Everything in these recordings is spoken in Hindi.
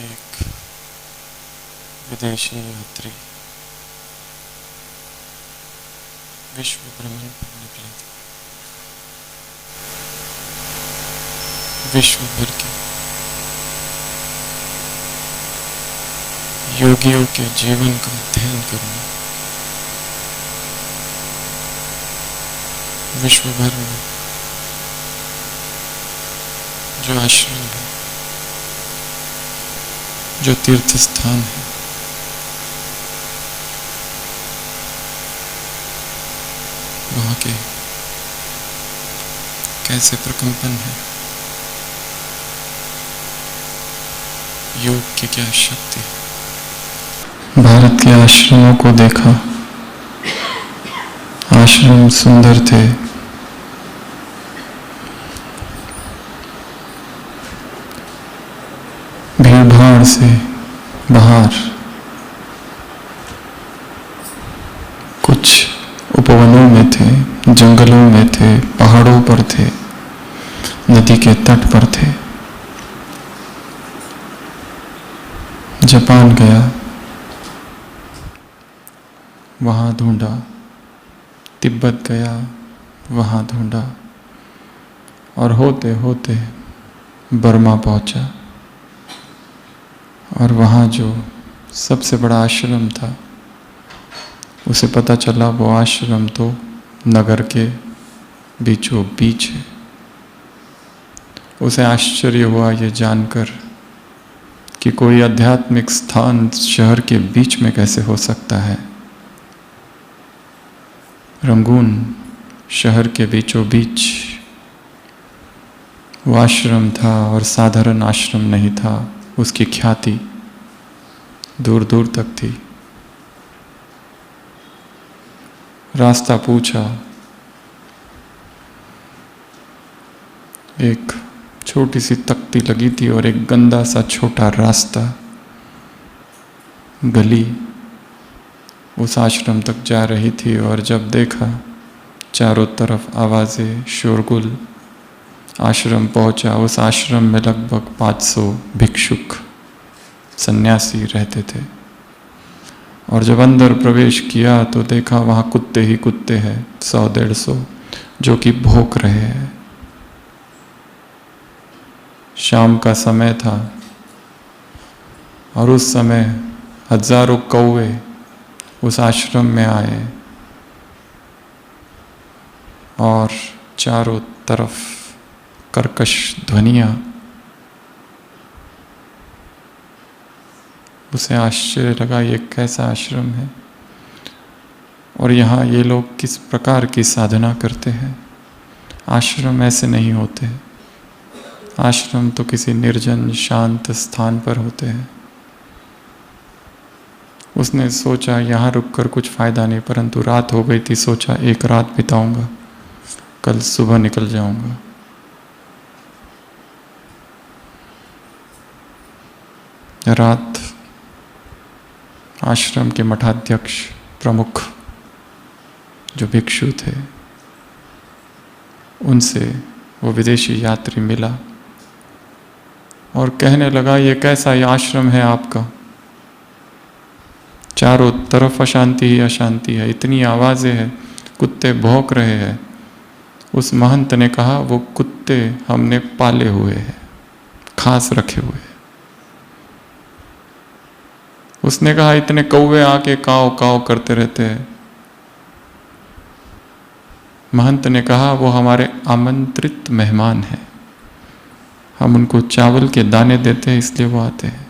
एक विदेशी यात्री विश्व भ्रमण पर निकले थे। विश्व भर के योगियों के जीवन का अध्ययन करना, विश्व भर में जो आश्रम है, जो तीर्थ स्थान है, वहाँ के कैसे प्रकंपन है, योग की क्या शक्ति है। भारत के आश्रमों को देखा, आश्रम सुंदर थे, भीड़-भाड़ से बाहर कुछ उपवनों में थे, जंगलों में थे, पहाड़ों पर थे, नदी के तट पर थे। जापान गया, वहाँ ढूंढा, तिब्बत गया, वहाँ ढूंढा, और होते होते बर्मा पहुंचा, और वहाँ जो सबसे बड़ा आश्रम था, उसे पता चला वो आश्रम तो नगर के बीचों बीच है। उसे आश्चर्य हुआ ये जानकर कि कोई आध्यात्मिक स्थान शहर के बीच में कैसे हो सकता है। रंगून शहर के बीचों बीच वो आश्रम था, और साधारण आश्रम नहीं था, उसकी ख्याति दूर दूर तक थी। रास्ता पूछा, एक छोटी सी तख्ती लगी थी और एक गंदा सा छोटा रास्ता, गली उस आश्रम तक जा रही थी। और जब देखा चारों तरफ आवाजें, शोरगुल, आश्रम पहुंचा। उस आश्रम में लगभग 500 भिक्षुक सन्यासी रहते थे, और जब अंदर प्रवेश किया तो देखा वहाँ कुत्ते ही कुत्ते हैं, 100-150, जो कि भौंक रहे हैं। शाम का समय था, और उस समय हजारों कौवे उस आश्रम में आए, और चारों तरफ कर्कश ध्वनियाँ। उसे आश्चर्य लगा, ये कैसा आश्रम है, और यहाँ ये लोग किस प्रकार की साधना करते हैं। आश्रम ऐसे नहीं होते, आश्रम तो किसी निर्जन शांत स्थान पर होते हैं। उसने सोचा यहाँ रुककर कुछ फायदा नहीं, परंतु रात हो गई थी। सोचा एक रात बिताऊंगा, कल सुबह निकल जाऊंगा। रात आश्रम के मठाध्यक्ष प्रमुख जो भिक्षु थे, उनसे वो विदेशी यात्री मिला और कहने लगा, ये कैसा ये आश्रम है आपका, चारों तरफ अशांति ही अशांति है, इतनी आवाजें हैं, कुत्ते भौंक रहे हैं। उस महंत ने कहा, वो कुत्ते हमने पाले हुए हैं, खास रखे हुए हैं। उसने कहा, इतने कौवे आके काव काव करते रहते हैं। महंत ने कहा, वो हमारे आमंत्रित मेहमान हैं, हम उनको चावल के दाने देते हैं, इसलिए वो आते हैं।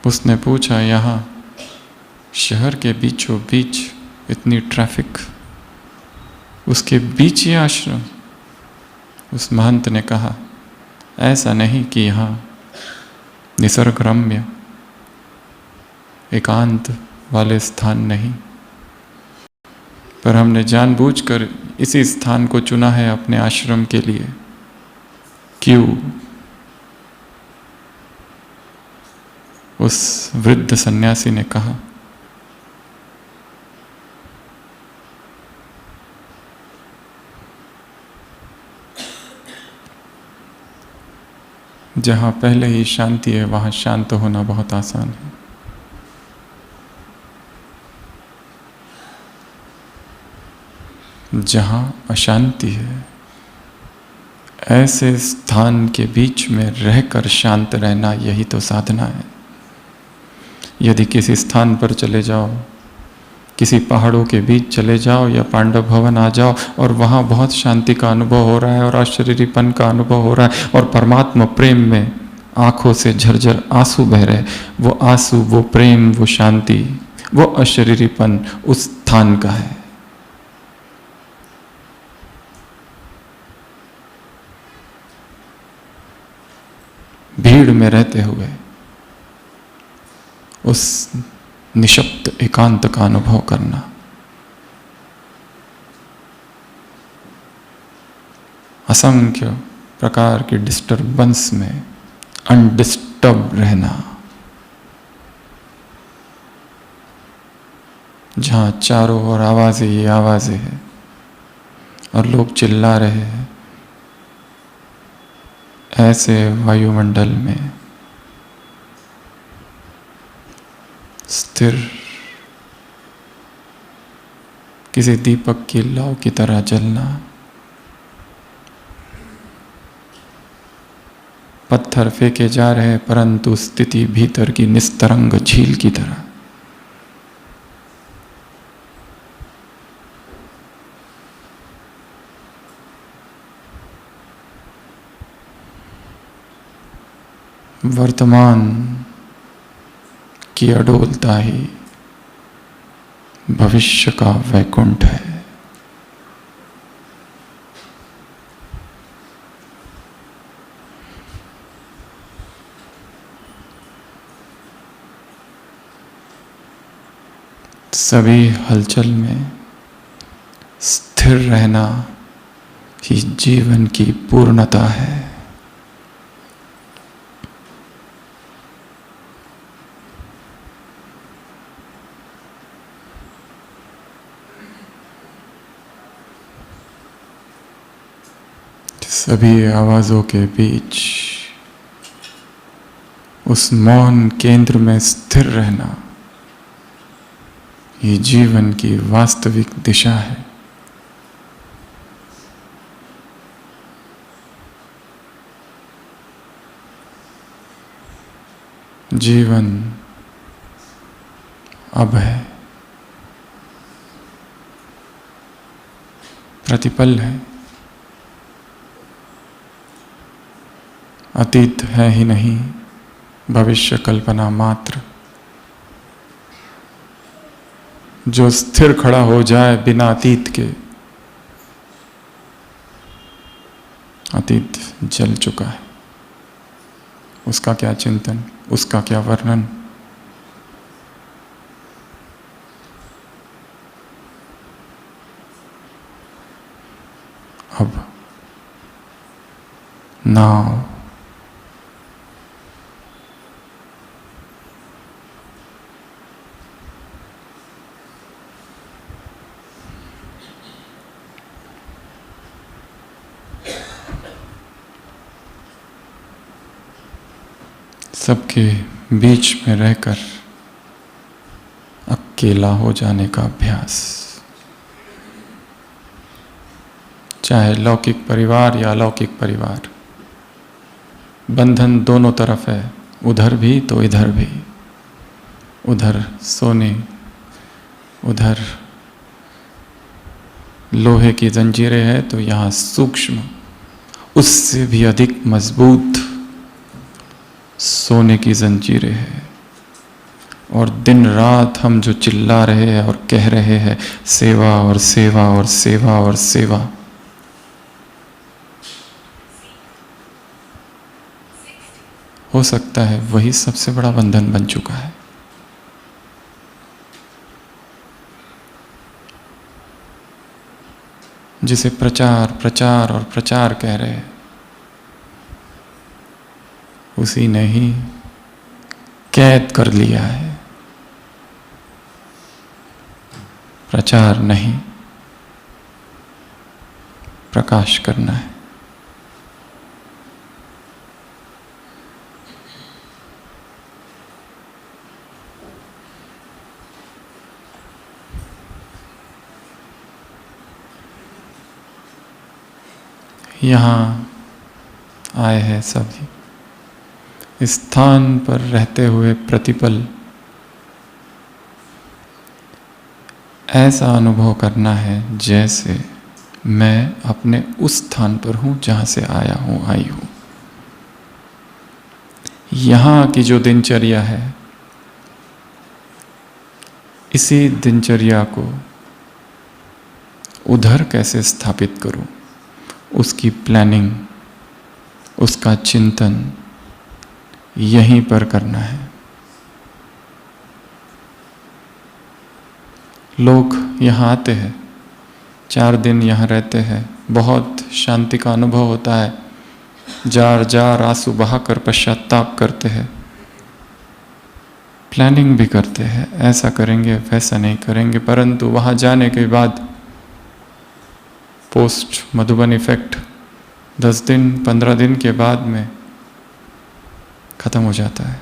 उसने पूछा, यहाँ शहर के बीचों बीच इतनी ट्रैफिक, उसके बीच ये आश्रम? उस महंत ने कहा, ऐसा नहीं कि यहाँ निसर्ग रम्य एकांत वाले स्थान नहीं, पर हमने जानबूझकर इसी स्थान को चुना है अपने आश्रम के लिए। क्यों? उस वृद्ध सन्यासी ने कहा, जहां पहले ही शांति है वहां शांत होना बहुत आसान है। जहां अशांति है, ऐसे स्थान के बीच में रहकर शांत रहना, यही तो साधना है। यदि किसी स्थान पर चले जाओ, किसी पहाड़ों के बीच चले जाओ या पांडव भवन आ जाओ और वहाँ बहुत शांति का अनुभव हो रहा है और अशरीरीपन का अनुभव हो रहा है और परमात्मा प्रेम में आंखों से झरझर आंसू बह रहे, वो आंसू, वो प्रेम, वो शांति, वो अशरीरीपन उस स्थान का है। भीड़ में रहते हुए उस निशब्द एकांत का अनुभव करना, असंख्य प्रकार की डिस्टर्बेंस में अनडिस्टर्ब रहना, जहां चारों ओर आवाजें ही आवाजें हैं और लोग चिल्ला रहे हैं, ऐसे वायुमंडल में स्थिर किसी दीपक की लौ की तरह जलना, पत्थर फेंके जा रहे परंतु स्थिति भीतर की निस्तरंग झील की तरह। वर्तमान की अडोलता ही भविष्य का वैकुंठ है। सभी हलचल में स्थिर रहना ही जीवन की पूर्णता है। सभी आवाजों के बीच उस मौन केंद्र में स्थिर रहना, ये जीवन की वास्तविक दिशा है। जीवन अब है, प्रतिपल है, अतीत है ही नहीं, भविष्य कल्पना मात्र। जो स्थिर खड़ा हो जाए बिना अतीत के, अतीत जल चुका है, उसका क्या चिंतन, उसका क्या वर्णन। अब नाव सबके बीच में रहकर अकेला हो जाने का अभ्यास। चाहे लौकिक परिवार या अलौकिक परिवार, बंधन दोनों तरफ है, उधर भी तो इधर भी। उधर सोने, उधर लोहे की जंजीरें हैं तो यहाँ सूक्ष्म, उससे भी अधिक मजबूत सोने की जंजीरें हैं। और दिन रात हम जो चिल्ला रहे हैं और कह रहे हैं सेवा और सेवा और सेवा और सेवा, हो सकता है वही सबसे बड़ा बंधन बन चुका है। जिसे प्रचार प्रचार और प्रचार कह रहे हैं, उसी ने ही कैद कर लिया है। प्रचार नहीं, प्रकाश करना है। यहाँ आए हैं सभी, इस स्थान पर रहते हुए प्रतिपल ऐसा अनुभव करना है जैसे मैं अपने उस स्थान पर हूं जहां से आया हूं, आई हूं। यहां की जो दिनचर्या है, इसी दिनचर्या को उधर कैसे स्थापित करूं, उसकी प्लानिंग, उसका चिंतन यहीं पर करना है। लोग यहाँ आते हैं, 4 दिन यहाँ रहते हैं, बहुत शांति का अनुभव होता है, जार जार आंसू बहाकर पश्चाताप करते हैं, प्लानिंग भी करते हैं, ऐसा करेंगे वैसा नहीं करेंगे, परंतु वहाँ जाने के बाद पोस्ट मधुबन इफेक्ट 10 दिन 15 दिन के बाद में खत्म हो जाता है।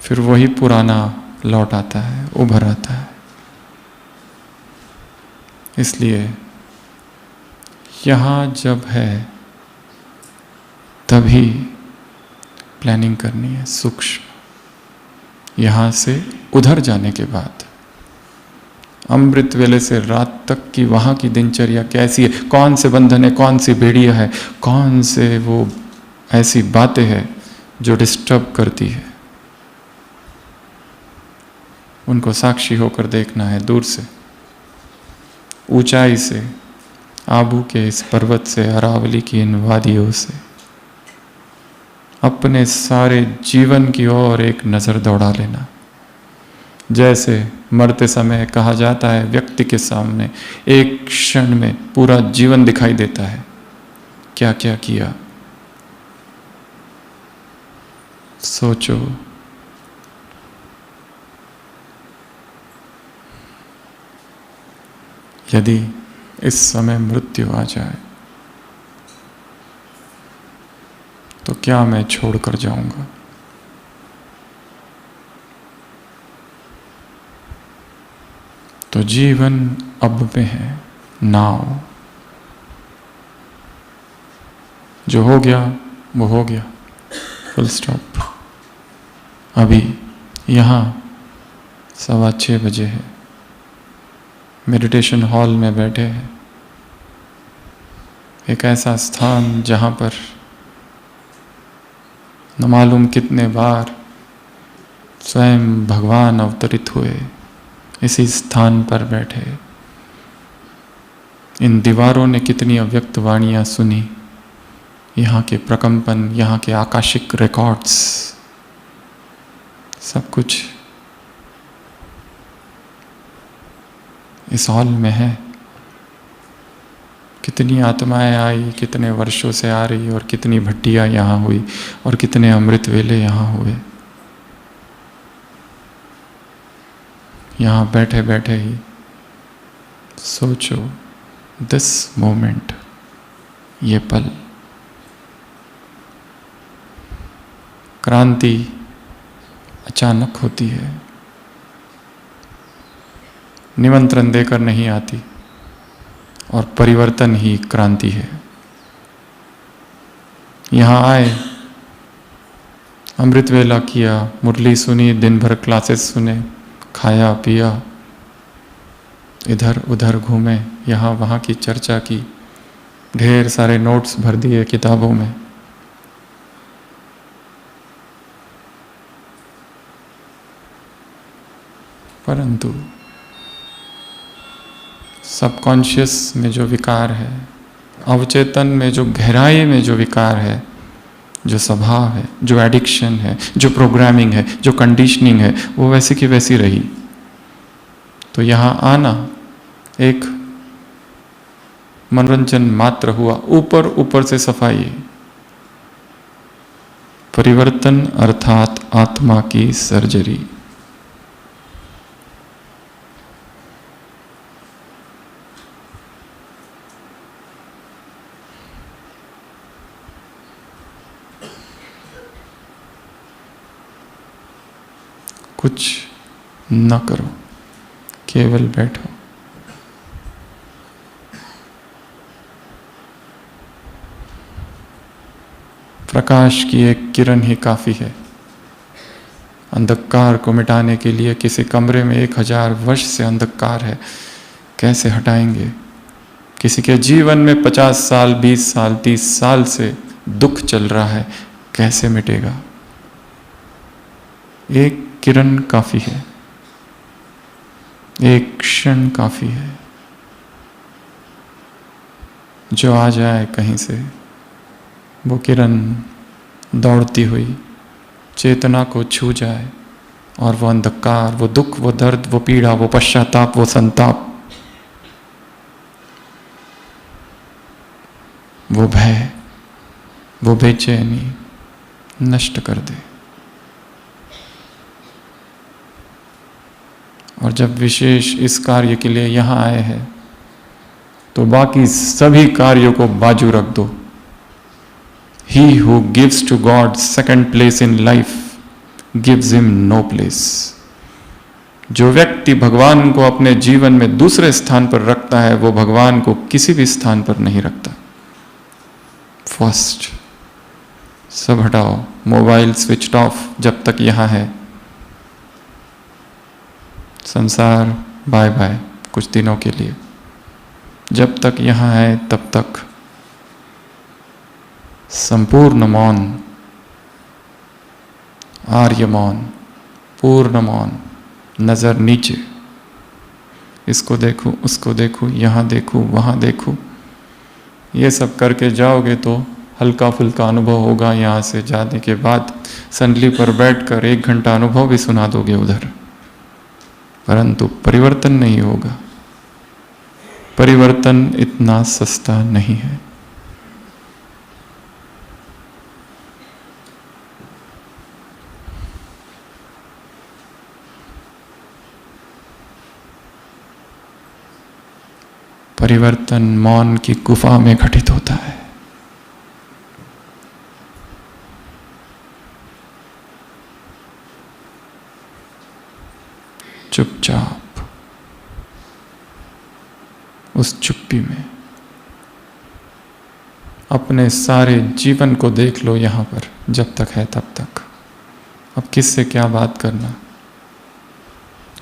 फिर वही पुराना लौट आता है, उभर आता है। इसलिए यहाँ जब है तभी प्लानिंग करनी है सूक्ष्म। यहाँ से उधर जाने के बाद अमृत वेले से रात तक की वहाँ की दिनचर्या कैसी है, कौन से बंधन है, कौन सी बेड़ियाँ है, कौन से वो ऐसी बातें हैं जो डिस्टर्ब करती है, उनको साक्षी होकर देखना है। दूर से, ऊंचाई से, आबू के इस पर्वत से, अरावली की इन वादियों से अपने सारे जीवन की ओर एक नजर दौड़ा लेना। जैसे मरते समय कहा जाता है, व्यक्ति के सामने एक क्षण में पूरा जीवन दिखाई देता है, क्या क्या किया। सोचो, यदि इस समय मृत्यु आ जाए तो क्या मैं छोड़कर जाऊंगा? तो जीवन अब में है, नाव। जो हो गया वो हो गया, फुल स्टॉप। अभी यहाँ 6:15 बजे है, मेडिटेशन हॉल में बैठे हैं, एक ऐसा स्थान जहाँ पर न मालूम कितने बार स्वयं भगवान अवतरित हुए। इसी स्थान पर बैठे इन दीवारों ने कितनी अव्यक्त वाणियाँ सुनी, यहाँ के प्रकंपन, यहाँ के आकाशिक रिकॉर्ड्स, सब कुछ इस हॉल में है। कितनी आत्माएं आई, कितने वर्षों से आ रही, और कितनी भट्टियां यहाँ हुई, और कितने अमृत वेले यहाँ हुए। यहाँ बैठे बैठे ही सोचो, दिस मोमेंट, ये पल। क्रांति अचानक होती है, निमंत्रण देकर नहीं आती, और परिवर्तन ही क्रांति है। यहाँ आए, अमृत वेला किया, मुरली सुनी, दिन भर क्लासेस सुने, खाया पिया, इधर उधर घूमे, यहाँ वहाँ की चर्चा की, ढेर सारे नोट्स भर दिए किताबों में। परंतु सबकॉन्शियस में जो विकार है, अवचेतन में जो गहराई में जो विकार है, जो स्वभाव है, जो एडिक्शन है, जो प्रोग्रामिंग है, जो कंडीशनिंग है, वो वैसी की वैसी रही। तो यहाँ आना एक मनोरंजन मात्र हुआ, ऊपर ऊपर से सफाई, परिवर्तन अर्थात आत्मा की सर्जरी। कुछ न करो, केवल बैठो। प्रकाश की एक किरण ही काफी है। अंधकार को मिटाने के लिए किसी कमरे में 1000 वर्ष से अंधकार है, कैसे हटाएंगे? किसी के जीवन में 50 साल, 20 साल, 30 साल से दुख चल रहा है, कैसे मिटेगा? एक किरण काफी है, एक क्षण काफी है। जो आ जाए कहीं से, वो किरण दौड़ती हुई चेतना को छू जाए और वो अंधकार, वो दुख, वो दर्द, वो पीड़ा, वो पश्चाताप, वो संताप, वो भय, वो बेचैनी नष्ट कर दे। और जब विशेष इस कार्य के लिए यहां आए हैं तो बाकी सभी कार्यों को बाजू रख दो। He who gives to God second place in life gives him no place. जो व्यक्ति भगवान को अपने जीवन में दूसरे स्थान पर रखता है, वो भगवान को किसी भी स्थान पर नहीं रखता। फर्स्ट, सब हटाओ, मोबाइल स्विच ऑफ जब तक यहां है। संसार बाय बाय कुछ दिनों के लिए, जब तक यहां है तब तक संपूर्ण मौन, आर्य मौन, पूर्ण मौन, नजर नीचे। इसको देखूं, उसको देखूं, यहां देखूं, वहां देखूं। ये सब करके जाओगे तो हल्का फुल्का अनुभव होगा। यहां से जाने के बाद संडली पर बैठकर 1 घंटा अनुभव भी सुना दोगे उधर, परंतु परिवर्तन नहीं होगा। परिवर्तन इतना सस्ता नहीं है। परिवर्तन मौन की गुफा में घटित होता है। चुपचाप, उस चुप्पी में अपने सारे जीवन को देख लो। यहां पर जब तक है तब तक अब किससे क्या बात करना,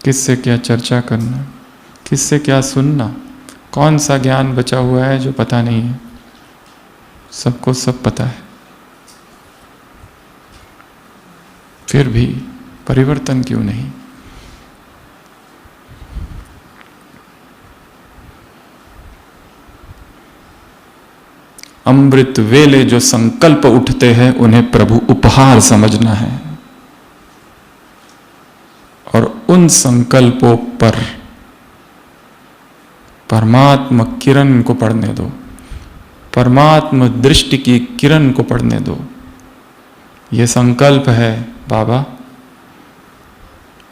किससे क्या चर्चा करना, किससे क्या सुनना, कौन सा ज्ञान बचा हुआ है जो पता नहीं है? सबको सब पता है। फिर भी परिवर्तन क्यों नहीं? अमृत वेले जो संकल्प उठते हैं उन्हें प्रभु उपहार समझना है, और उन संकल्पों पर परमात्मा किरण को पढ़ने दो, परमात्मा दृष्टि की किरण को पढ़ने दो। ये संकल्प है बाबा,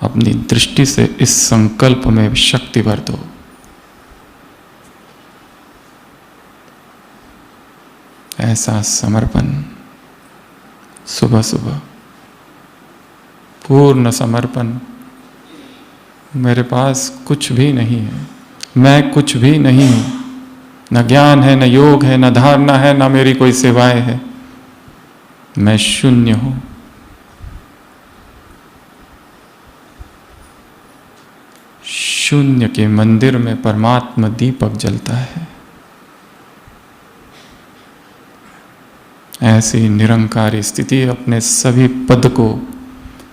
अपनी दृष्टि से इस संकल्प में शक्ति भर दो। ऐसा समर्पण, सुबह सुबह पूर्ण समर्पण। मेरे पास कुछ भी नहीं है, मैं कुछ भी नहीं हूं, न ज्ञान है, न योग है, न धारणा है, न मेरी कोई सेवाएं है। मैं शून्य हूं। शून्य के मंदिर में परमात्मा दीपक जलता है। ऐसी निरंकारी स्थिति अपने सभी पद को,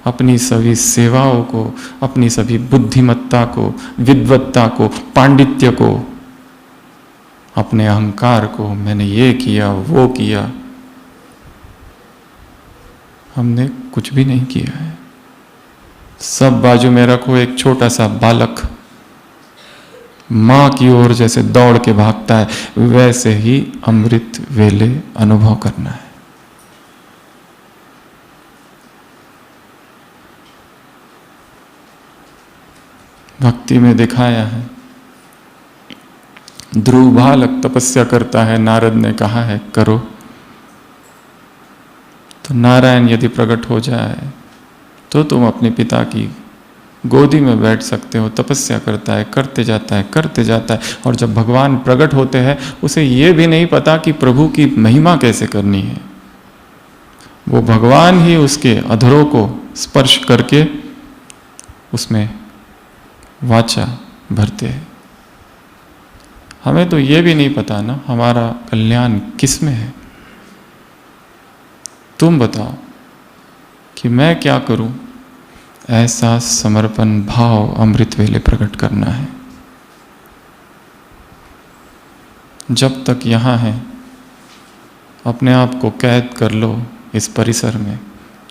अपनी सभी सेवाओं को, अपनी सभी बुद्धिमत्ता को, विद्वत्ता को, पांडित्य को, अपने अहंकार को, मैंने ये किया वो किया, हमने कुछ भी नहीं किया है। सब बाजू में रखो। एक छोटा सा बालक मां की ओर जैसे दौड़ के भागता है, वैसे ही अमृत वेले अनुभव करना है। भक्ति में दिखाया है। ध्रुव बालक तपस्या करता है, नारद ने कहा है करो, तो नारायण यदि प्रकट हो जाए तो तुम अपने पिता की गोदी में बैठ सकते हो। तपस्या करता है, करते जाता है, करते जाता है, और जब भगवान प्रकट होते हैं उसे ये भी नहीं पता कि प्रभु की महिमा कैसे करनी है। वो भगवान ही उसके अधरों को स्पर्श करके उसमें वाचा भरते हैं। हमें तो ये भी नहीं पता ना हमारा कल्याण किस में है। तुम बताओ कि मैं क्या करूं। ऐसा समर्पण भाव अमृत वेले प्रकट करना है। जब तक यहाँ है अपने आप को कैद कर लो इस परिसर में।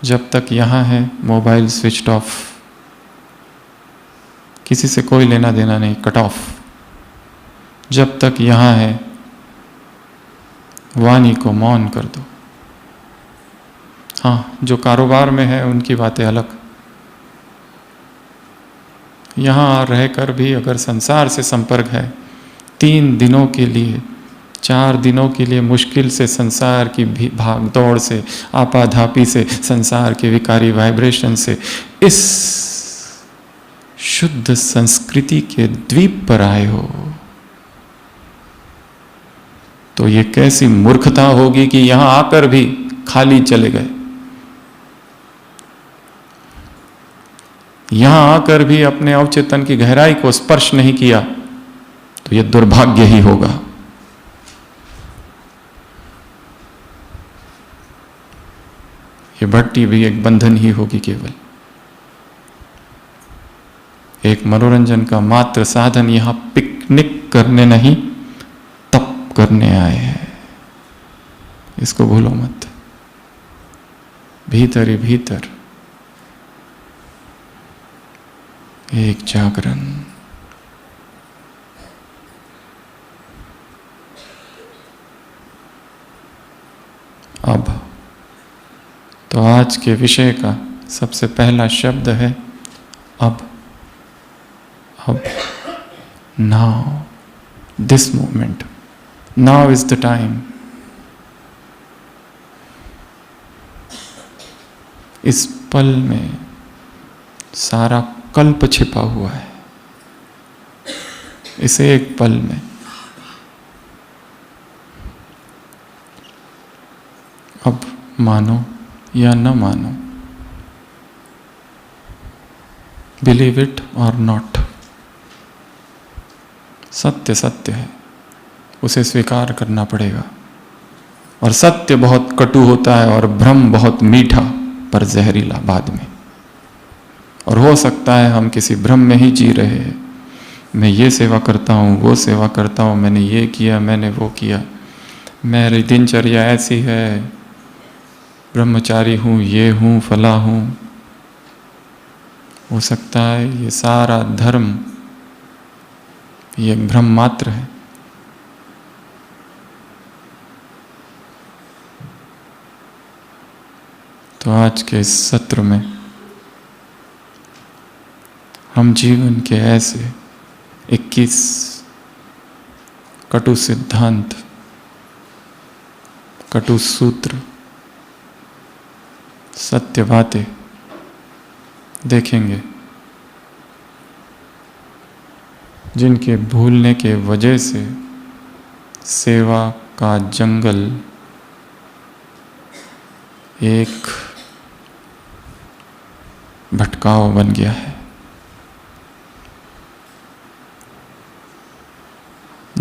जब तक यहाँ है मोबाइल स्विच ऑफ, किसी से कोई लेना देना नहीं, कट ऑफ। जब तक यहाँ है वाणी को मौन कर दो। हाँ, जो कारोबार में है उनकी बातें अलग। यहाँ रहकर भी अगर संसार से संपर्क है, 3 दिनों के लिए 4 दिनों के लिए मुश्किल से संसार की भाग दौड़ से, आपाधापी से, संसार के विकारी वाइब्रेशन से इस शुद्ध संस्कृति के द्वीप पर आए हो, तो ये कैसी मूर्खता होगी कि यहां आकर भी खाली चले गए। यहां आकर भी अपने अवचेतन की गहराई को स्पर्श नहीं किया, तो यह दुर्भाग्य ही होगा। ये भट्टी भी एक बंधन ही होगी, केवल एक मनोरंजन का मात्र साधन। यहां पिकनिक करने नहीं, तप करने आए हैं, इसको भूलो मत। भीतर ही भीतर एक जागरण। अब तो आज के विषय का सबसे पहला शब्द है अब। अब, now, this moment, now is the time. इस पल में सारा कल्प छिपा हुआ है। इसे एक पल में अब मानो या न मानो, बिलीव इट और नॉट, सत्य सत्य है, उसे स्वीकार करना पड़ेगा। और सत्य बहुत कटु होता है और भ्रम बहुत मीठा पर जहरीला बाद में। और हो सकता है हम किसी भ्रम में ही जी रहे हैं। मैं ये सेवा करता हूँ, वो सेवा करता हूँ, मैंने ये किया, मैंने वो किया, मेरी दिनचर्या ऐसी है, ब्रह्मचारी हूँ, ये हूँ, फला हूँ। हो सकता है ये सारा धर्म ये एक भ्रम मात्र है। तो आज के इस सत्र में हम जीवन के ऐसे 21 कटु सिद्धांत, कटु सूत्र, सत्य बातें देखेंगे, जिनके भूलने के वजह से सेवा का जंगल एक भटकाव बन गया है,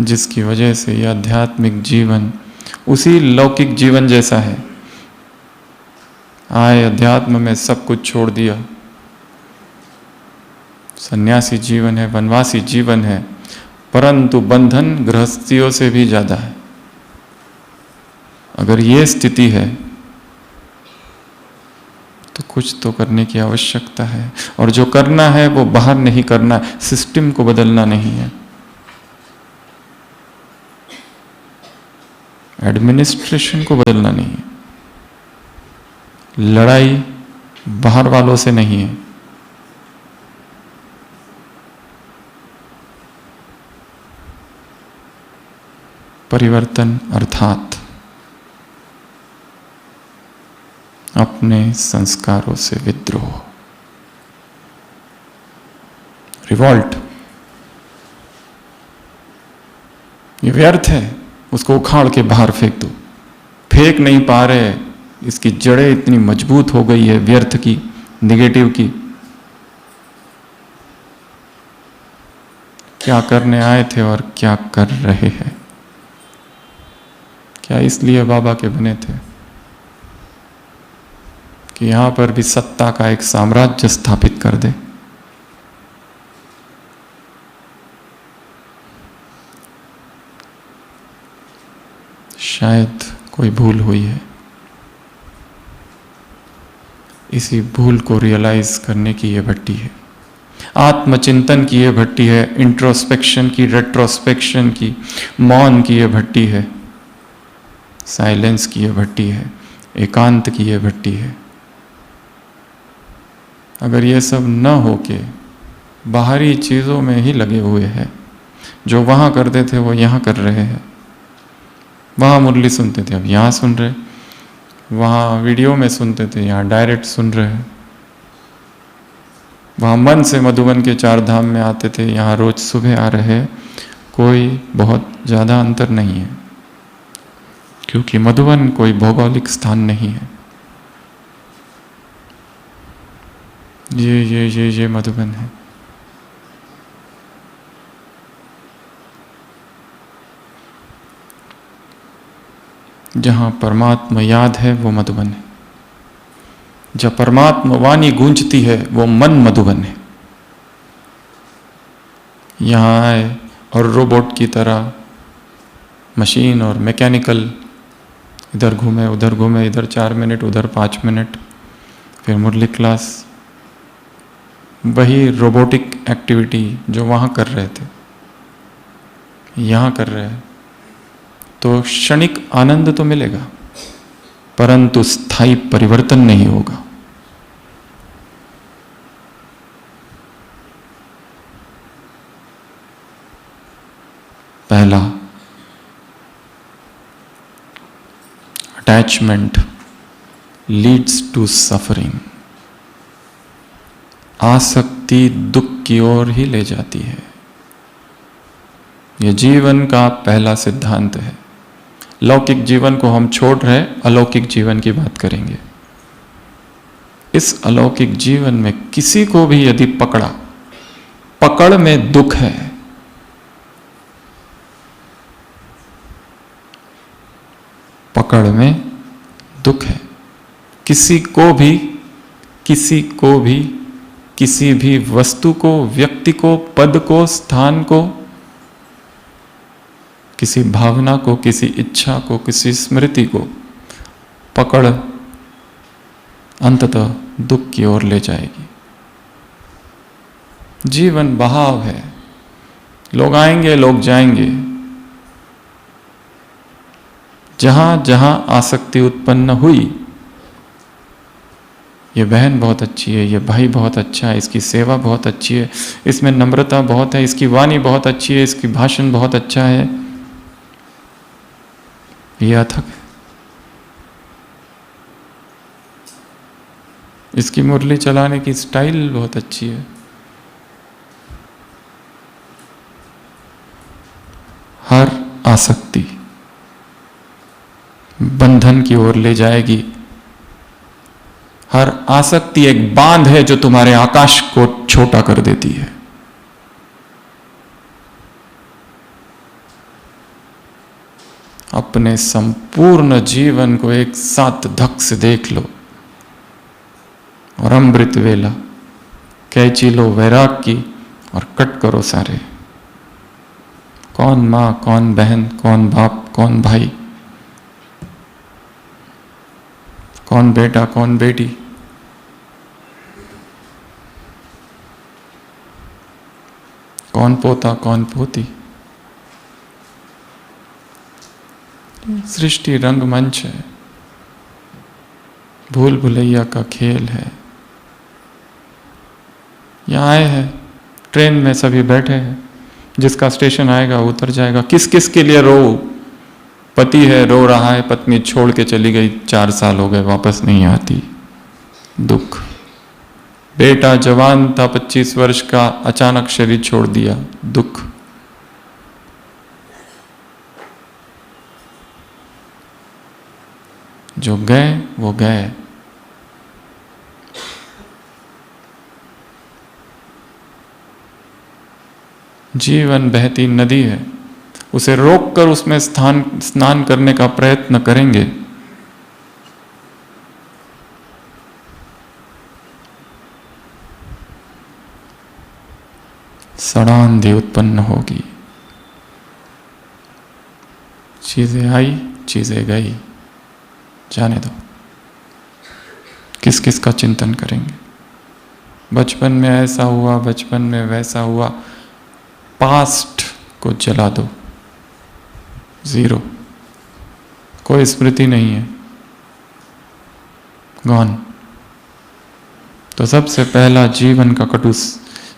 जिसकी वजह से यह आध्यात्मिक जीवन उसी लौकिक जीवन जैसा है। आए अध्यात्म में सब कुछ छोड़ दिया, सन्यासी जीवन है, वनवासी जीवन है, परंतु बंधन गृहस्थियों से भी ज्यादा है। अगर ये स्थिति है तो कुछ तो करने की आवश्यकता है। और जो करना है वो बाहर नहीं करना, सिस्टम को बदलना नहीं है, एडमिनिस्ट्रेशन को बदलना नहीं है, लड़ाई बाहर वालों से नहीं है, परिवर्तन अर्थात अपने संस्कारों से विद्रोह, रिवॉल्ट। ये व्यर्थ है, उसको उखाड़ के बाहर फेंक दो। फेंक नहीं पा रहे, इसकी जड़ें इतनी मजबूत हो गई है व्यर्थ की, निगेटिव की। क्या करने आए थे और क्या कर रहे हैं? क्या इसलिए बाबा के बने थे कि यहां पर भी सत्ता का एक साम्राज्य स्थापित कर दे? शायद कोई भूल हुई है। इसी भूल को रियलाइज करने की ये भट्टी है, आत्मचिंतन की ये भट्टी है, इंट्रोस्पेक्शन की, रेट्रोस्पेक्शन की, मौन की ये भट्टी है, साइलेंस की ये भट्टी है, एकांत की ये भट्टी है। अगर ये सब न हो के बाहरी चीज़ों में ही लगे हुए हैं, जो वहाँ करते थे वो यहाँ कर रहे हैं, वहाँ मुरली सुनते थे अब यहाँ सुन रहे, वहाँ वीडियो में सुनते थे यहाँ डायरेक्ट सुन रहे हैं, वहाँ मन से मधुबन के 4 धाम में आते थे यहाँ रोज सुबह आ रहे हैं, कोई बहुत ज़्यादा अंतर नहीं है, क्योंकि मधुबन कोई भौगोलिक स्थान नहीं है। ये मधुबन है। जहाँ परमात्मा याद है वो मधुबन है, जब परमात्मा वाणी गूंजती है वो मन मधुबन है। यहाँ आए और रोबोट की तरह मशीन और मैकेनिकल इधर घूमे, इधर 4 मिनट, उधर 5 मिनट, फिर मुरली क्लास, वही रोबोटिक एक्टिविटी जो वहाँ कर रहे थे यहाँ कर रहे हैं, तो क्षणिक आनंद तो मिलेगा परंतु स्थायी परिवर्तन नहीं होगा। पहला, अटैचमेंट लीड्स टू सफरिंग। आसक्ति दुख की ओर ही ले जाती है। यह जीवन का पहला सिद्धांत है। लौकिक जीवन को हम छोड़ रहे, अलौकिक जीवन की बात करेंगे। इस अलौकिक जीवन में किसी को भी यदि पकड़ा, पकड़ में दुख है, पकड़ में दुख है। किसी को भी किसी भी वस्तु को, व्यक्ति को, पद को, स्थान को, किसी भावना को, किसी इच्छा को, किसी स्मृति को पकड़ अंततः दुख की ओर ले जाएगी। जीवन बहाव है, लोग आएंगे, लोग जाएंगे। जहां जहां आसक्ति उत्पन्न हुई, ये बहन बहुत अच्छी है, ये भाई बहुत अच्छा है, इसकी सेवा बहुत अच्छी है, इसमें नम्रता बहुत है, इसकी वाणी बहुत अच्छी है, इसकी भाषण बहुत अच्छा है, ये अथक है। इसकी मुरली चलाने की स्टाइल बहुत अच्छी है। हर आसक्ति बंधन की ओर ले जाएगी। हर आसक्ति एक बांध है जो तुम्हारे आकाश को छोटा कर देती है। अपने संपूर्ण जीवन को एक साथ धक से देख लो और अमृत वेला कैंची लो वैराग की और कट करो सारे। कौन मां, कौन बहन, कौन बाप, कौन भाई, कौन बेटा, कौन बेटी, कौन पोता, कौन पोती। सृष्टि रंगमंच है, भूल भुलैया का खेल है। यहाँ आए हैं, ट्रेन में सभी बैठे हैं, जिसका स्टेशन आएगा उतर जाएगा। किस किस के लिए रो, पति है, रो रहा है, पत्नी छोड़ के चली गई, 4 साल हो गए, वापस नहीं आती, दुख। बेटा जवान था, 25 वर्ष का, अचानक शरीर छोड़ दिया, दुख। जो गए वो गए। जीवन बहती नदी है, उसे रोककर उसमें स्नान करने का प्रयत्न करेंगे, सड़ांधी उत्पन्न होगी। चीजें आई, चीजें गई, जाने दो। किस किस का चिंतन करेंगे? बचपन में ऐसा हुआ, बचपन में वैसा हुआ, पास्ट को जला दो, 0, कोई स्मृति नहीं है, गॉन। तो सबसे पहला जीवन का कटुस,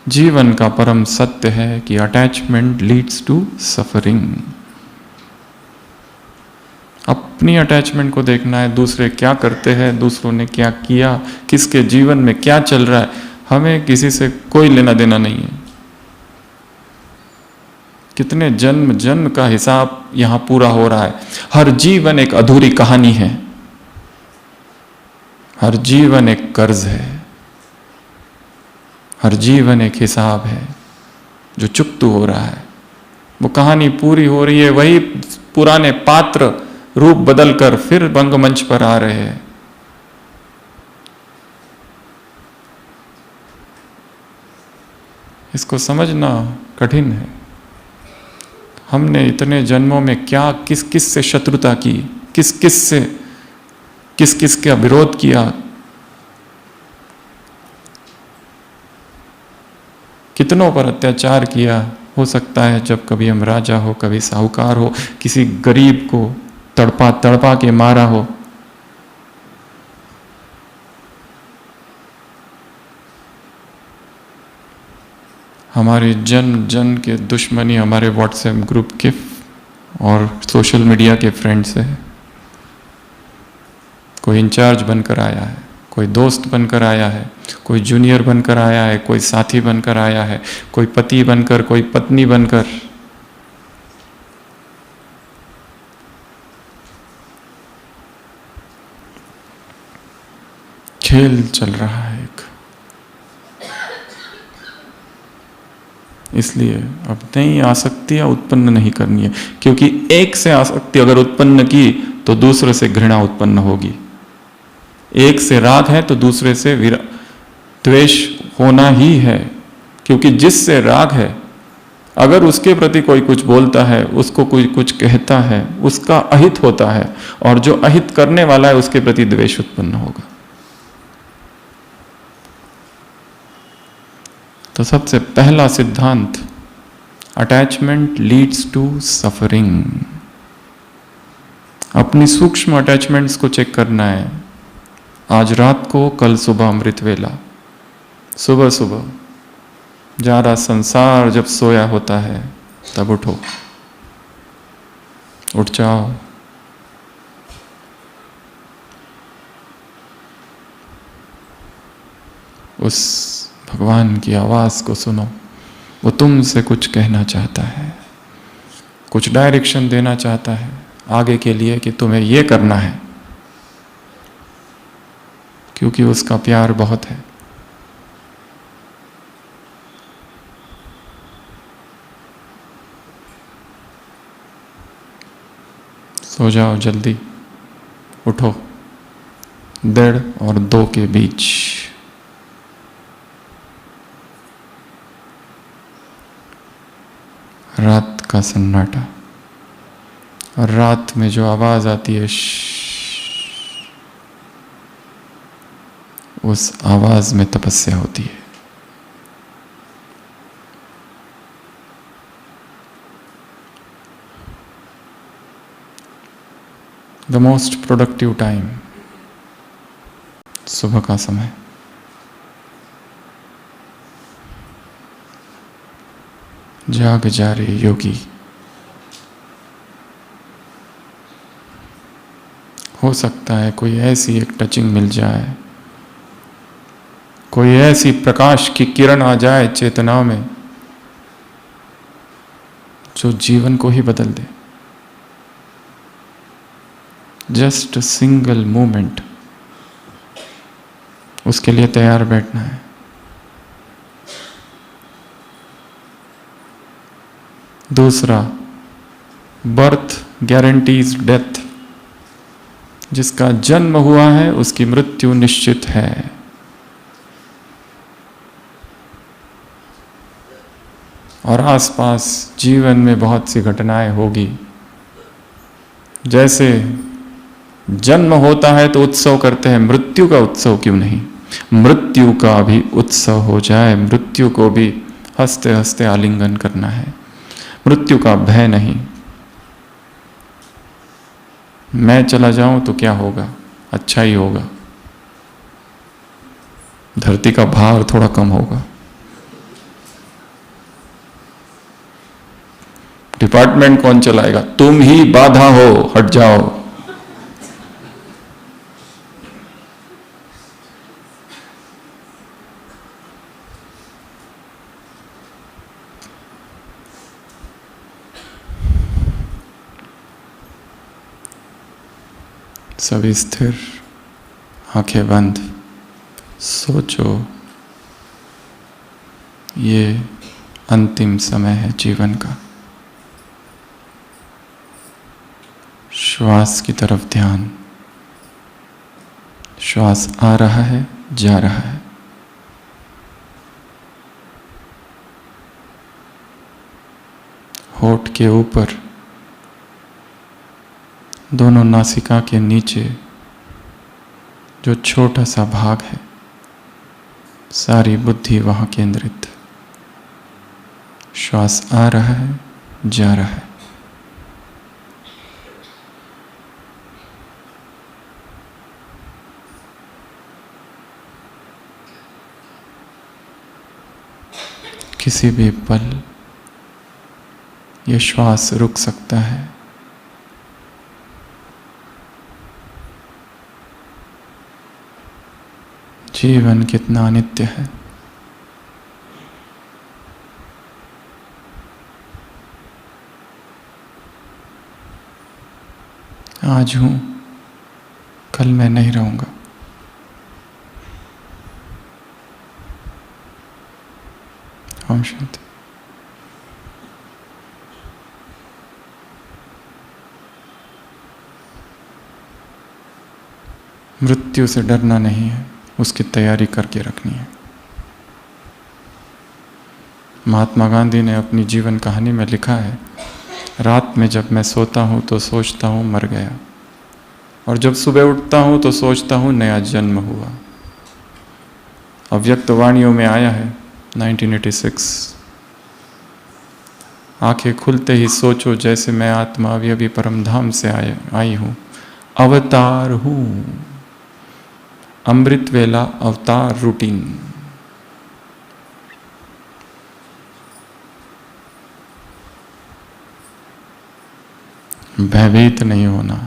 जीवन का परम सत्य है कि अटैचमेंट लीड्स टू सफरिंग। अपनी अटैचमेंट को देखना है, दूसरे क्या करते हैं, दूसरों ने क्या किया, किसके जीवन में क्या चल रहा है, हमें किसी से कोई लेना देना नहीं है। कितने जन्म जन्म का हिसाब यहां पूरा हो रहा है। हर जीवन एक अधूरी कहानी है, हर जीवन एक कर्ज है, हर जीवन एक हिसाब है जो चुकतू हो रहा है। वो कहानी पूरी हो रही है, वही पुराने पात्र रूप बदलकर फिर रंगमंच पर आ रहे हैं। इसको समझना कठिन है। हमने इतने जन्मों में क्या किस किस से शत्रुता की, किस किस का विरोध किया, कितनों पर अत्याचार किया। हो सकता है जब कभी हम राजा हो, कभी साहूकार हो, किसी गरीब को तड़पा तड़पा के मारा हो। हमारे जन जन के दुश्मनी हमारे व्हाट्सएप ग्रुप के और सोशल मीडिया के फ्रेंड्स है। कोई इंचार्ज बनकर आया है, कोई दोस्त बनकर आया है, कोई जूनियर बनकर आया है, कोई साथी बनकर आया है, कोई पति बनकर, कोई पत्नी बनकर। खेल चल रहा है एक। इसलिए अब नई आसक्तियां उत्पन्न नहीं करनी है, क्योंकि एक से आसक्ति अगर उत्पन्न की तो दूसरे से घृणा उत्पन्न होगी। एक से राग है तो दूसरे से द्वेष होना ही है, क्योंकि जिससे राग है अगर उसके प्रति कोई कुछ बोलता है, उसको कोई कुछ कहता है, उसका अहित होता है, और जो अहित करने वाला है उसके प्रति द्वेष उत्पन्न होगा। तो सबसे पहला सिद्धांत, अटैचमेंट लीड्स टू सफरिंग। अपनी सूक्ष्म अटैचमेंट्स को चेक करना है। आज रात को, कल सुबह अमृत वेला, सुबह सुबह जरा संसार जब सोया होता है तब उठो, उठ जाओ। उस भगवान की आवाज को सुनो, वो तुमसे कुछ कहना चाहता है, कुछ डायरेक्शन देना चाहता है आगे के लिए कि तुम्हें ये करना है, क्योंकि उसका प्यार बहुत है। सो जाओ जल्दी, उठो। 1:30 और 2 के बीच रात का सन्नाटा, और रात में जो आवाज आती है उस आवाज में तपस्या होती है। द मोस्ट प्रोडक्टिव टाइम, सुबह का समय। जाग जा रे योगी, हो सकता है कोई ऐसी एक टचिंग मिल जाए, कोई ऐसी प्रकाश की किरण आ जाए चेतना में जो जीवन को ही बदल दे। जस्ट सिंगल मोमेंट, उसके लिए तैयार बैठना है। दूसरा, बर्थ गारंटीज डेथ। जिसका जन्म हुआ है उसकी मृत्यु निश्चित है। और आसपास जीवन में बहुत सी घटनाएं होगी। जैसे जन्म होता है तो उत्सव करते हैं, मृत्यु का उत्सव क्यों नहीं? मृत्यु का भी उत्सव हो जाए, मृत्यु को भी हंसते हंसते आलिंगन करना है। मृत्यु का भय नहीं। मैं चला जाऊं तो क्या होगा? अच्छा ही होगा, धरती का भार थोड़ा कम होगा, डिपार्टमेंट कौन चलाएगा? तुम ही बाधा हो, हट जाओ। सभी स्थिर, आंखें बंद, सोचो ये अंतिम समय है जीवन का। श्वास की तरफ ध्यान। श्वास आ रहा है, जा रहा है। होठ के ऊपर, दोनों नासिका के नीचे जो छोटा सा भाग है, सारी बुद्धि वहां केंद्रित। श्वास आ रहा है, जा रहा है। किसी भी पल ये श्वास रुक सकता है। जीवन कितना अनित्य है। आज हूं, कल मैं नहीं रहूंगा। ओम शांति। मृत्यु से डरना नहीं है, उसकी तैयारी करके रखनी है। महात्मा गांधी ने अपनी जीवन कहानी में लिखा है, रात में जब मैं सोता हूँ तो सोचता हूँ मर गया, और जब सुबह उठता हूँ तो सोचता हूँ नया जन्म हुआ। अव्यक्त वाणियों में आया है 1986। आंखें खुलते ही सोचो जैसे मैं आत्मा अभी अभी परम धाम से आई हूँ, अवतार हूँ। अमृत वेला अवतार रूटीन। भयभीत नहीं होना।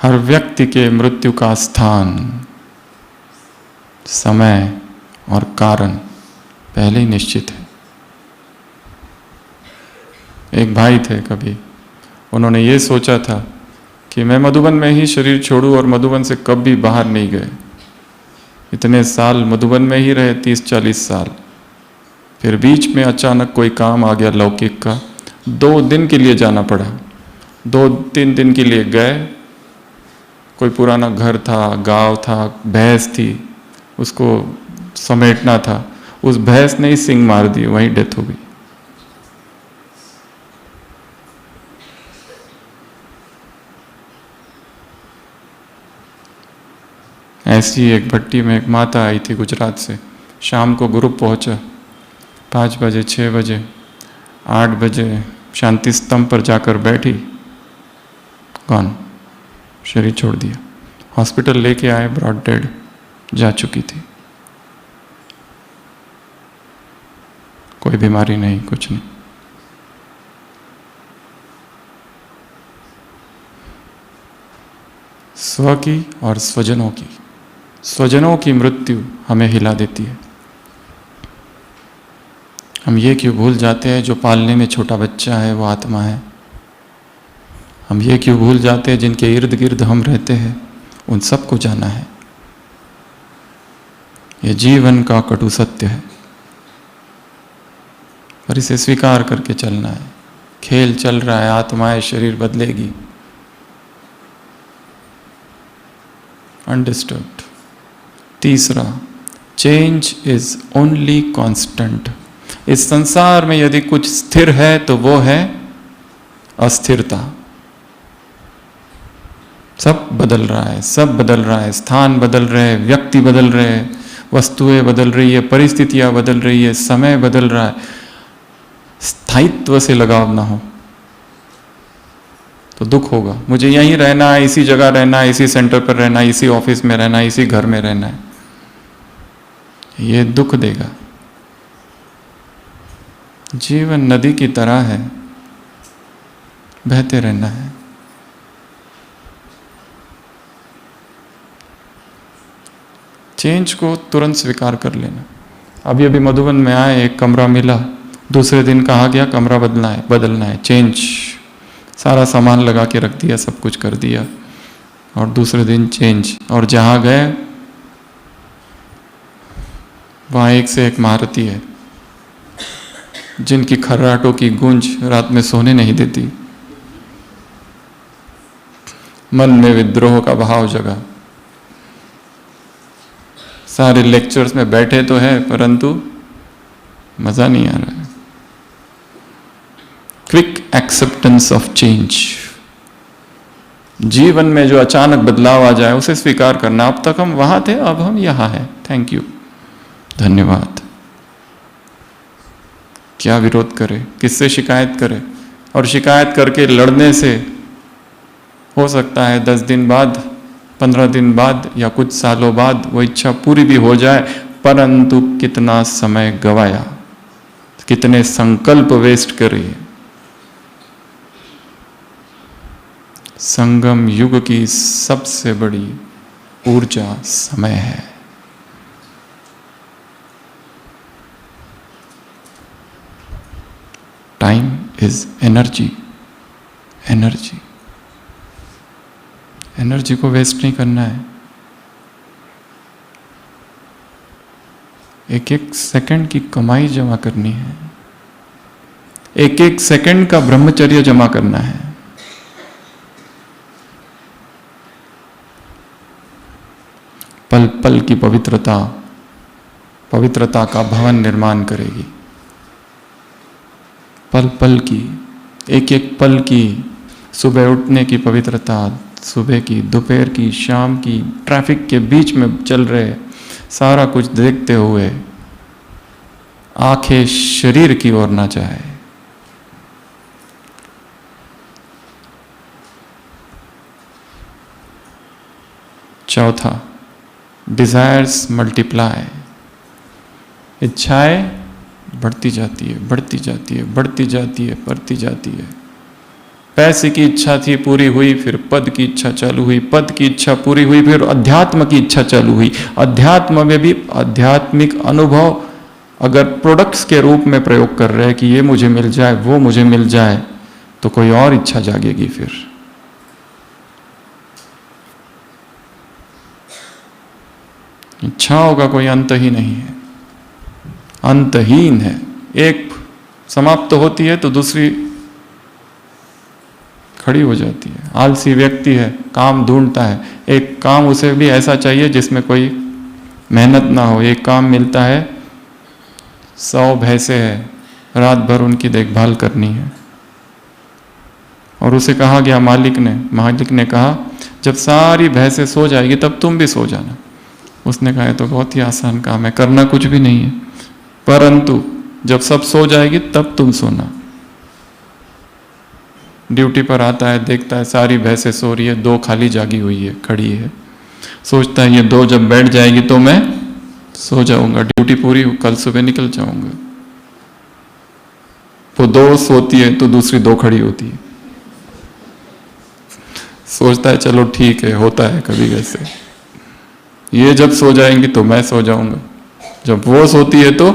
हर व्यक्ति के मृत्यु का स्थान, समय और कारण पहले ही निश्चित है। एक भाई थे, कभी उन्होंने ये सोचा था कि मैं मधुबन में ही शरीर छोड़ूं, और मधुबन से कभी बाहर नहीं गए। इतने साल मधुबन में ही रहे, 30-40 साल। फिर बीच में अचानक कोई काम आ गया लौकिक का, 2 दिन के लिए जाना पड़ा। 2-3 दिन के लिए गए। कोई पुराना घर था, गांव था, भैंस थी, उसको समेटना था। उस भैंस ने ही सींग मार दी, वहीं डेथ हो गई। ऐसी एक भट्टी में एक माता आई थी गुजरात से। शाम को ग्रुप पहुंचा, 5 बजे, 6 बजे, 8 बजे शांति स्तंभ पर जाकर बैठी, कौन शरीर छोड़ दिया। हॉस्पिटल लेके आए, ब्रॉड डेड, जा चुकी थी। कोई बीमारी नहीं, कुछ नहीं। स्व की और स्वजनों की। स्वजनों की मृत्यु हमें हिला देती है। हम ये क्यों भूल जाते हैं जो पालने में छोटा बच्चा है वो आत्मा है। हम ये क्यों भूल जाते हैं जिनके इर्द गिर्द हम रहते हैं उन सबको जाना है। ये जीवन का कटु सत्य है, पर इसे स्वीकार करके चलना है। खेल चल रहा है, आत्माएं शरीर बदलेगी। अनडिस्टर्ब्ड। तीसरा, चेंज इज ओनली कांस्टेंट। इस संसार में यदि कुछ स्थिर है तो वो है अस्थिरता। सब बदल रहा है, सब बदल रहा है। स्थान बदल रहे हैं, व्यक्ति बदल रहे हैं, वस्तुएं बदल रही है, परिस्थितियां बदल रही है, समय बदल रहा है। स्थायित्व से लगाव ना हो तो दुख होगा। मुझे यहीं रहना है, इसी जगह रहना है, इसी सेंटर पर रहना है, इसी ऑफिस में रहना है, इसी घर में रहना है, ये दुख देगा। जीवन नदी की तरह है, बहते रहना है। चेंज को तुरंत स्वीकार कर लेना। अभी अभी मधुबन में आए, एक कमरा मिला, दूसरे दिन कहा गया कमरा बदलना है, चेंज। सारा सामान लगा के रख दिया, सब कुछ कर दिया, और दूसरे दिन चेंज। और जहाँ गए वहाँ एक से एक महारथी है जिनकी खर्राटों की गूंज रात में सोने नहीं देती। मन में विद्रोह का भाव जगा। सारे लेक्चर्स में बैठे तो है परंतु मजा नहीं आ रहा है। Quick acceptance of change. जीवन में जो अचानक बदलाव आ जाए उसे स्वीकार करना। अब तक हम वहां थे, अब हम यहां हैं। थैंक यू, धन्यवाद। क्या विरोध करें, किससे शिकायत करें? और शिकायत करके लड़ने से हो सकता है 10 दिन बाद, 15 दिन बाद या कुछ सालों बाद वो इच्छा पूरी भी हो जाए, परंतु कितना समय गवाया, कितने संकल्प वेस्ट करे। संगम युग की सबसे बड़ी ऊर्जा समय है। Time is energy. Energy, energy को वेस्ट नहीं करना है। एक एक सेकंड की कमाई जमा करनी है, एक एक सेकंड का ब्रह्मचर्य जमा करना है। पल पल की पवित्रता, पवित्रता का भवन निर्माण करेगी। पल पल की, एक एक पल की, सुबह उठने की पवित्रता, सुबह की, दोपहर की, शाम की, ट्रैफिक के बीच में चल रहे, सारा कुछ देखते हुए आंखें शरीर की ओर ना जाए। चौथा, डिजायर्स मल्टीप्लाई। इच्छाएं बढ़ती जाती है, बढ़ती जाती है, बढ़ती जाती है, बढ़ती जाती है। पैसे की इच्छा थी, पूरी हुई, फिर पद की इच्छा चालू हुई, पद की इच्छा पूरी हुई, फिर अध्यात्म की इच्छा चालू हुई। अध्यात्म में भी आध्यात्मिक अनुभव अगर प्रोडक्ट्स के रूप में प्रयोग कर रहे हैं कि ये मुझे मिल जाए, वो मुझे मिल जाए, तो कोई और इच्छा जागेगी। फिर इच्छाओं का कोई अंत ही नहीं है, अंतहीन है। एक समाप्त होती है तो दूसरी खड़ी हो जाती है। आलसी व्यक्ति है, काम ढूंढता है, एक काम उसे भी ऐसा चाहिए जिसमें कोई मेहनत ना हो। एक काम मिलता है, 100 भैंसे है, रात भर उनकी देखभाल करनी है। और उसे कहा गया मालिक ने कहा जब सारी भैंसें सो जाएगी तब तुम भी सो जाना। उसने कहा तो बहुत ही आसान काम है, करना कुछ भी नहीं है, परंतु जब सब सो जाएगी तब तुम सोना। ड्यूटी पर आता है, देखता है सारी भैंसें सो रही है, 2 खाली जागी हुई है, खड़ी है। सोचता है ये 2 जब बैठ जाएगी तो मैं सो जाऊंगा, ड्यूटी पूरी, कल सुबह निकल जाऊंगा। वो 2 सोती है तो दूसरी 2 खड़ी होती है। सोचता है चलो ठीक है, होता है कभी कैसे। ये जब सो जाएंगी तो मैं सो जाऊंगा, जब वो सोती है तो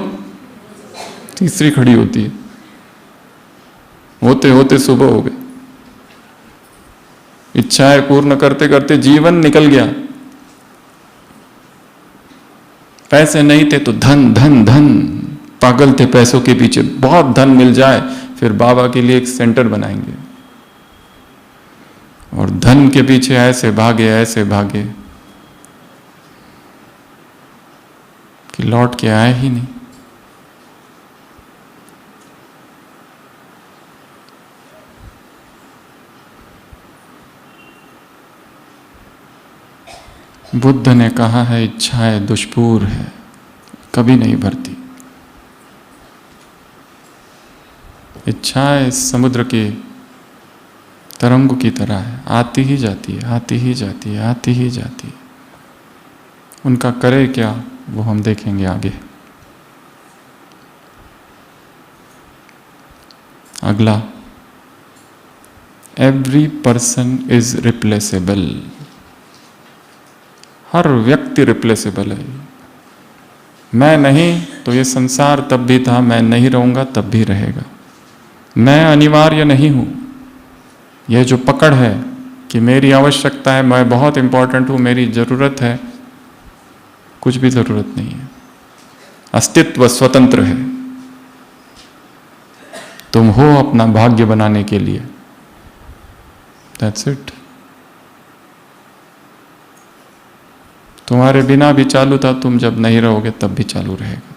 तीसरी खड़ी होती है, होते होते सुबह हो गई। इच्छाएं पूर्ण करते करते जीवन निकल गया। पैसे नहीं थे तो धन धन धन, पागल थे पैसों के पीछे, बहुत धन मिल जाए फिर बाबा के लिए एक सेंटर बनाएंगे, और धन के पीछे ऐसे भागे कि लौट के आए ही नहीं। बुद्ध ने कहा है इच्छाएं दुष्पूर है, कभी नहीं भरती। इच्छाएं समुद्र की तरंगों की तरह है, आती ही जाती है, आती ही जाती है, आती ही जाती है। उनका करे क्या वो हम देखेंगे आगे। अगला, एवरी पर्सन इज रिप्लेसेबल। हर व्यक्ति रिप्लेसेबल है। मैं नहीं तो ये संसार तब भी था, मैं नहीं रहूंगा तब भी रहेगा। मैं अनिवार्य नहीं हूं। यह जो पकड़ है कि मेरी आवश्यकता है, मैं बहुत इंपॉर्टेंट हूं, मेरी जरूरत है, कुछ भी जरूरत नहीं है। अस्तित्व स्वतंत्र है। तुम हो अपना भाग्य बनाने के लिए, दैट्स इट। तुम्हारे बिना भी चालू था, तुम जब नहीं रहोगे तब भी चालू रहेगा।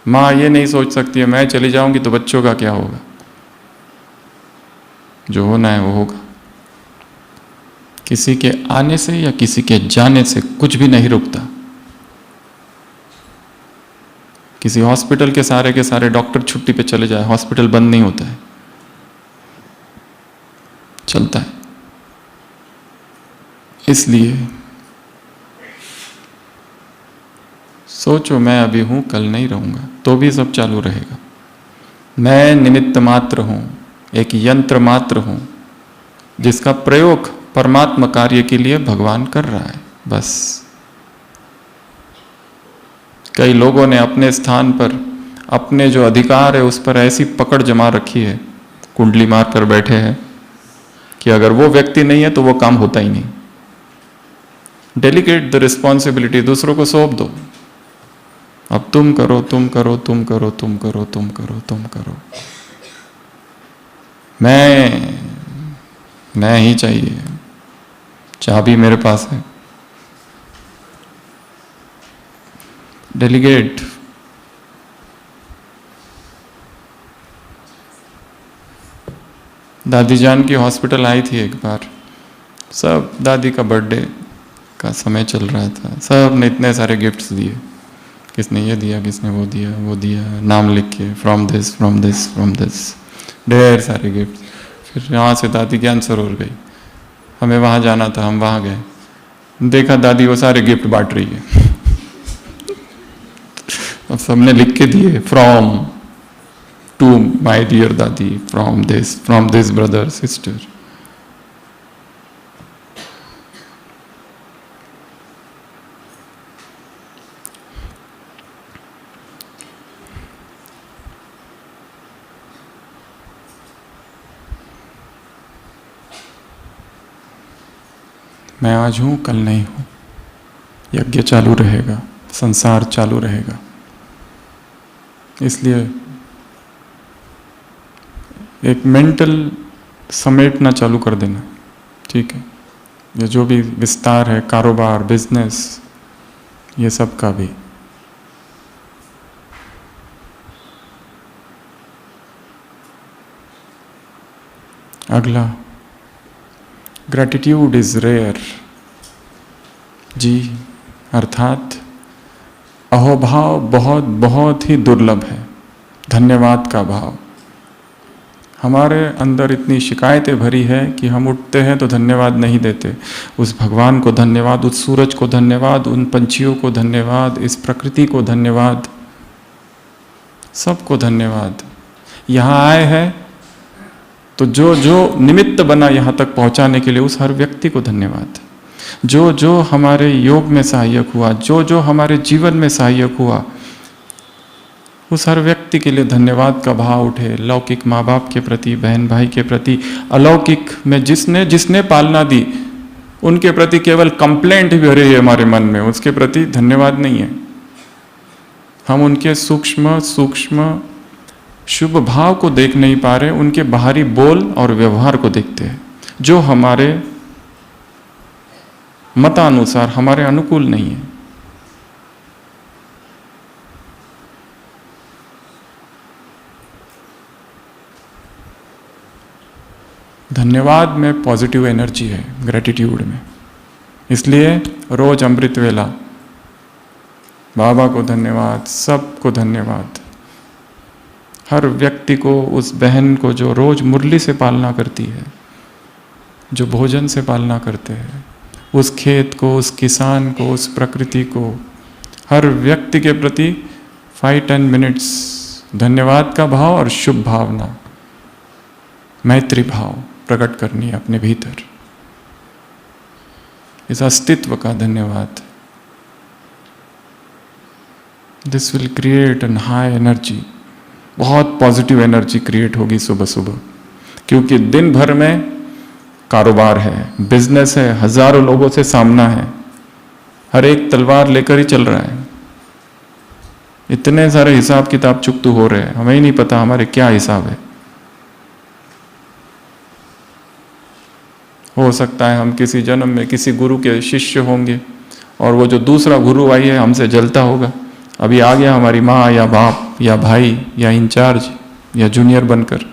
माँ ये नहीं सोच सकती है मैं चली जाऊंगी तो बच्चों का क्या होगा। जो होना है वो होगा। किसी के आने से या किसी के जाने से कुछ भी नहीं रुकता। किसी हॉस्पिटल के सारे डॉक्टर छुट्टी पे चले जाए, हॉस्पिटल बंद नहीं होता है, चलता है। इसलिए सोचो मैं अभी हूं, कल नहीं रहूंगा, तो भी सब चालू रहेगा। मैं निमित्त मात्र हूं, एक यंत्र मात्र हूं, जिसका प्रयोग परमात्मा कार्य के लिए भगवान कर रहा है, बस। कई लोगों ने अपने स्थान पर अपने जो अधिकार है उस पर ऐसी पकड़ जमा रखी है, कुंडली मार कर बैठे हैं कि अगर वो व्यक्ति नहीं है तो वो काम होता ही नहीं। डेलीगेट द रिस्पॉन्सिबिलिटी, दूसरों को सौंप दो। अब तुम करो, तुम करो, तुम करो, तुम करो, तुम करो, तुम करो। मैं ही चाहिए, चाबी मेरे पास है। डेलीगेट। दादी जान की हॉस्पिटल आई थी एक बार, सब दादी का बर्थडे का समय चल रहा था, सब ने इतने सारे गिफ्ट्स दिए, किसने ये दिया, किसने वो दिया, नाम लिख के, from this from this from this, ढेर सारे गिफ्ट। फिर यहाँ से दादी ज्ञान सरोवर गई, हमें वहाँ जाना था, हम वहाँ गए, देखा दादी वो सारे गिफ्ट बांट रही है। अब सबने लिख के दिए, फ्रॉम टू माय डियर दादी, फ्रॉम दिस ब्रदर सिस्टर। मैं आज हूं, कल नहीं हूं। यज्ञ चालू रहेगा, संसार चालू रहेगा। इसलिए एक मेंटल समेटना चालू कर देना, ठीक है। ये जो भी विस्तार है, कारोबार, बिजनेस, ये सब का भी। अगला, ग्रैटिट्यूड इज रेयर। जी, अर्थात अहोभाव बहुत बहुत ही दुर्लभ है। धन्यवाद का भाव हमारे अंदर इतनी शिकायतें भरी है कि हम उठते हैं तो धन्यवाद नहीं देते। उस भगवान को धन्यवाद, उस सूरज को धन्यवाद, उन पंछियों को धन्यवाद, इस प्रकृति को धन्यवाद, सबको धन्यवाद। यहाँ आए हैं तो जो जो निमित्त बना यहाँ तक पहुँचाने के लिए, उस हर व्यक्ति को धन्यवाद। जो जो हमारे योग में सहायक हुआ, जो जो हमारे जीवन में सहायक हुआ, उस हर व्यक्ति के लिए धन्यवाद का भाव उठे। लौकिक माँ बाप के प्रति, बहन भाई के प्रति, अलौकिक में जिसने जिसने पालना दी, उनके प्रति केवल कंप्लेंट भी हो रही है हमारे मन में, उसके प्रति धन्यवाद नहीं है। हम उनके सूक्ष्म सूक्ष्म शुभ भाव को देख नहीं पा रहे, उनके बाहरी बोल और व्यवहार को देखते हैं, जो हमारे मतानुसार हमारे अनुकूल नहीं है। धन्यवाद में पॉजिटिव एनर्जी है, ग्रेटिट्यूड में। इसलिए रोज अमृत वेला, बाबा को धन्यवाद, सबको धन्यवाद। हर व्यक्ति को, उस बहन को जो रोज मुरली से पालना करती है, जो भोजन से पालना करते हैं, उस खेत को, उस किसान को, उस प्रकृति को, हर व्यक्ति के प्रति 5-10 मिनट्स धन्यवाद का भाव और शुभ भावना, मैत्री भाव प्रकट करनी है अपने भीतर। इस अस्तित्व का धन्यवाद। This will create an high energy. बहुत पॉजिटिव एनर्जी क्रिएट होगी सुबह सुबह, क्योंकि दिन भर में कारोबार है, बिजनेस है, हजारों लोगों से सामना है, हर एक तलवार लेकर ही चल रहा है। इतने सारे हिसाब किताब चुकतू हो रहे हैं, हमें ही नहीं पता हमारे क्या हिसाब है। हो सकता है हम किसी जन्म में किसी गुरु के शिष्य होंगे, और वो जो दूसरा गुरु आई है हमसे जलता होगा। अभी आ गया हमारी माँ या बाप या भाई या इंचार्ज या जूनियर बनकर।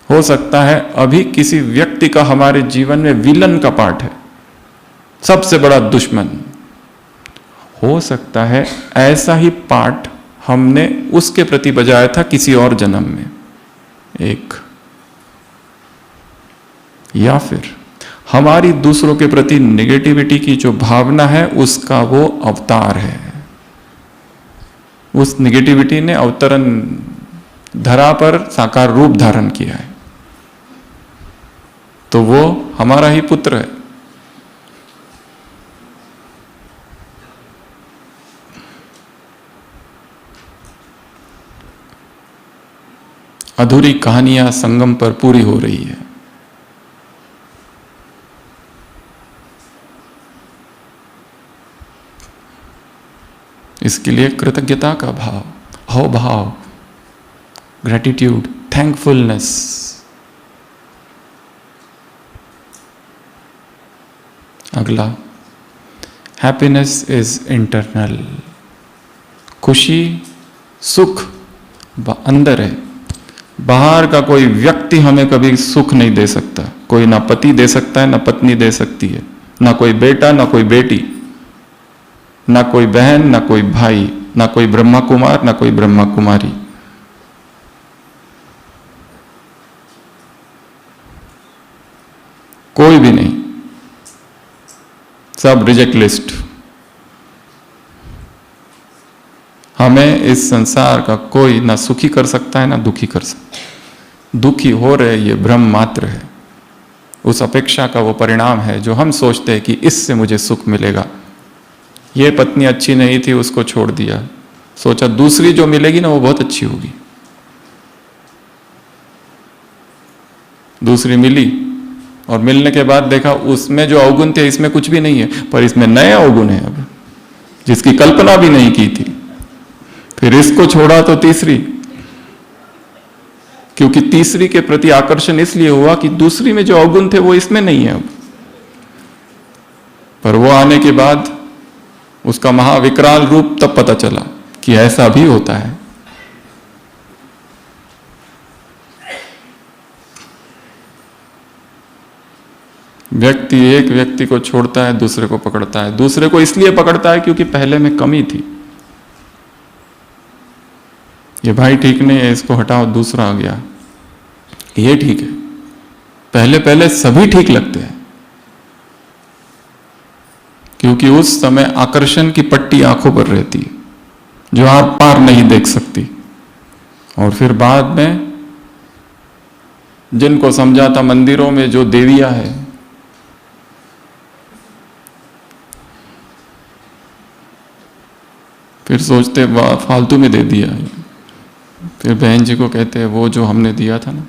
हो सकता है अभी किसी व्यक्ति का हमारे जीवन में विलन का पार्ट है, सबसे बड़ा दुश्मन। हो सकता है ऐसा ही पार्ट हमने उसके प्रति बजाया था किसी और जन्म में एक, या फिर हमारी दूसरों के प्रति नेगेटिविटी की जो भावना है उसका वो अवतार है। उस नेगेटिविटी ने अवतरण धरा पर साकार रूप धारण किया है, तो वो हमारा ही पुत्र है। अधूरी कहानियां संगम पर पूरी हो रही है। इसके लिए कृतज्ञता का भाव, हाव भाव, ग्रेटिट्यूड, थैंकफुलनेस। अगला, हैप्पीनेस इज इंटरनल। खुशी, सुख अंदर है, बाहर का कोई व्यक्ति हमें कभी सुख नहीं दे सकता। कोई ना पति दे सकता है, ना पत्नी दे सकती है, ना कोई बेटा, ना कोई बेटी, ना कोई बहन, ना कोई भाई, ना कोई ब्रह्मा कुमार, ना कोई ब्रह्मा कुमारी। कोई भी नहीं, सब रिजेक्ट लिस्ट। हमें इस संसार का कोई ना सुखी कर सकता है, ना दुखी कर सकता। दुखी हो रहे ये भ्रम मात्र है, उस अपेक्षा का वो परिणाम है जो हम सोचते हैं कि इससे मुझे सुख मिलेगा। ये पत्नी अच्छी नहीं थी, उसको छोड़ दिया, सोचा दूसरी जो मिलेगी ना वो बहुत अच्छी होगी। दूसरी मिली और मिलने के बाद देखा उसमें जो अवगुण थे इसमें कुछ भी नहीं है, पर इसमें नए अवगुण है अब, जिसकी कल्पना भी नहीं की थी। फिर इसको छोड़ा तो तीसरी, क्योंकि तीसरी के प्रति आकर्षण इसलिए हुआ कि दूसरी में जो अवगुण थे वो इसमें नहीं है अब। पर वो आने के बाद उसका महाविकराल रूप तब पता चला कि ऐसा भी होता है। व्यक्ति एक व्यक्ति को छोड़ता है, दूसरे को पकड़ता है। दूसरे को इसलिए पकड़ता है क्योंकि पहले में कमी थी। ये भाई ठीक नहीं है, इसको हटाओ, दूसरा आ गया, ये ठीक है। पहले पहले सभी ठीक लगते हैं, क्योंकि उस समय आकर्षण की पट्टी आंखों पर रहती है जो आप पार नहीं देख सकती। और फिर बाद में जिनको समझा था मंदिरों में जो देवियां है, फिर सोचते वाह फालतू में दे दिया। फिर बहन जी को कहते हैं वो जो हमने दिया था ना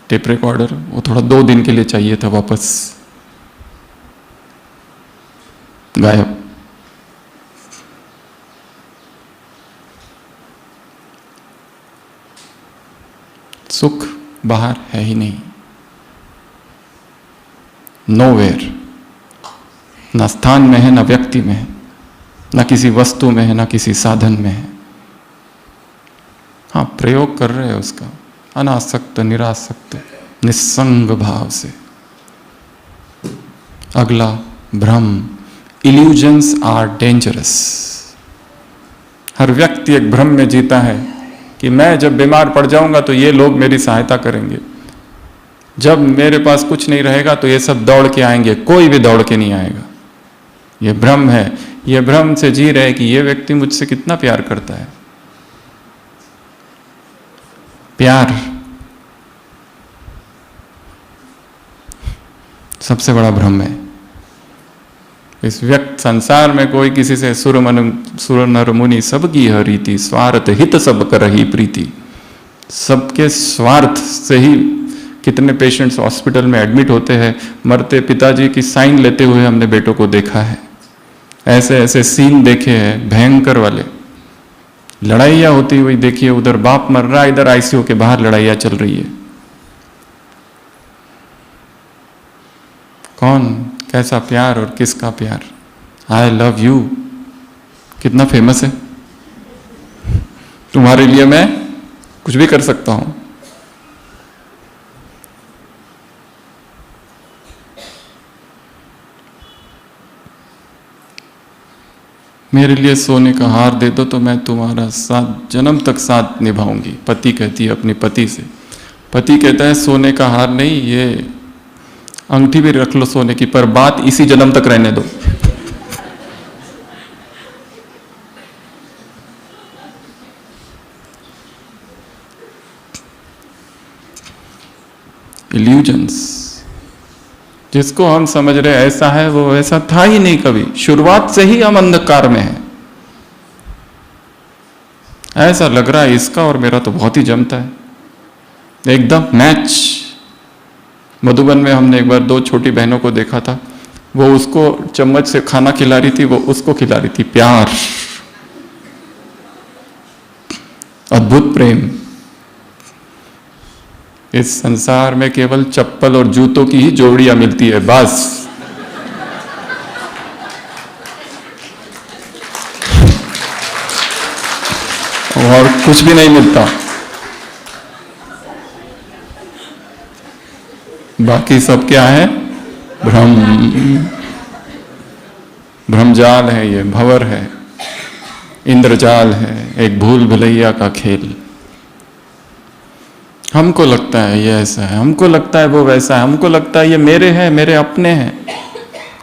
टेप रिकॉर्डर, वो थोड़ा 2 दिन के लिए चाहिए था, वापस गायब। सुख बाहर है ही नहीं, नोवेयर, ना स्थान में है, ना व्यक्ति में है, ना किसी वस्तु में है, ना किसी साधन में है। हाँ, प्रयोग कर रहे हैं उसका, अनासक्त, निरासक्त, निस्संग भाव से। अगला भ्रम, इल्यूजन्स आर डेंजरस। हर व्यक्ति एक भ्रम में जीता है कि मैं जब बीमार पड़ जाऊंगा तो ये लोग मेरी सहायता करेंगे, जब मेरे पास कुछ नहीं रहेगा तो ये सब दौड़ के आएंगे। कोई भी दौड़ के नहीं आएगा। ये भ्रम है। ये भ्रम से जी रहे कि ये व्यक्ति मुझसे कितना प्यार करता है। प्यार सबसे बड़ा भ्रम है। इस व्यक्त संसार में कोई किसी से सुर नर मुनि सबकी हर रीति, स्वार्थ हित सब करही प्रीति। सबके स्वार्थ से ही कितने पेशेंट्स हॉस्पिटल में एडमिट होते हैं, मरते पिताजी की साइन लेते हुए हमने बेटों को देखा है। ऐसे ऐसे सीन देखे हैं भयंकर वाले। लड़ाइयाँ होती हुई देखिए, उधर बाप मर रहा है, इधर आईसीयू के बाहर लड़ाइयाँ चल रही है। कौन, कैसा प्यार और किसका प्यार। आई लव यू कितना फेमस है। तुम्हारे लिए मैं कुछ भी कर सकता हूं। मेरे लिए सोने का हार दे दो तो मैं तुम्हारा साथ जन्म तक साथ निभाऊंगी। पति कहती है अपने पति से। पति कहता है सोने का हार नहीं, ये अंगूठी भी रख लो सोने की, पर बात इसी जन्म तक रहने दो। इल्यूजन्स, जिसको हम समझ रहे ऐसा है, वो ऐसा था ही नहीं कभी। शुरुआत से ही हम अंधकार में हैं। ऐसा लग रहा है इसका और मेरा तो बहुत ही जमता है, एकदम मैच। मधुबन में हमने एक बार 2 छोटी बहनों को देखा था। वो उसको चम्मच से खाना खिला रही थी, वो उसको खिला रही थी। प्यार, अद्भुत प्रेम। इस संसार में केवल चप्पल और जूतों की ही जोड़ियां मिलती है, बस। और कुछ भी नहीं मिलता। बाकी सब क्या है? भ्रम, भ्रमजाल है, ये भंवर है, इंद्रजाल है, एक भूल भुलैया का खेल। हमको लगता है ये ऐसा है, हमको लगता है वो वैसा है, हमको लगता है ये मेरे हैं, मेरे अपने हैं।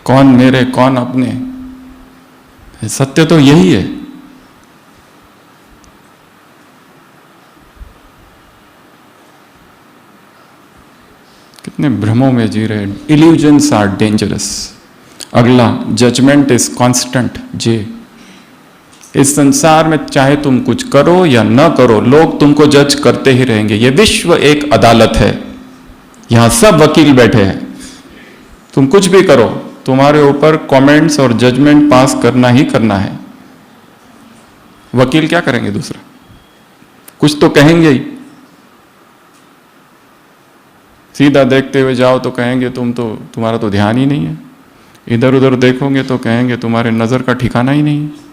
कौन मेरे, कौन अपने? सत्य तो यही है। कितने भ्रमों में जी रहे। Illusions are dangerous. अगला, जजमेंट इज कांस्टेंट। जे, इस संसार में चाहे तुम कुछ करो या न करो, लोग तुमको जज करते ही रहेंगे। ये विश्व एक अदालत है, यहां सब वकील बैठे हैं। तुम कुछ भी करो, तुम्हारे ऊपर कमेंट्स और जजमेंट पास करना ही करना है। वकील क्या करेंगे दूसरा? कुछ तो कहेंगे ही। सीधा देखते हुए जाओ तो कहेंगे तुम्हारा तो ध्यान ही नहीं है। इधर उधर देखोगे तो कहेंगे तुम्हारे नजर का ठिकाना ही नहीं है।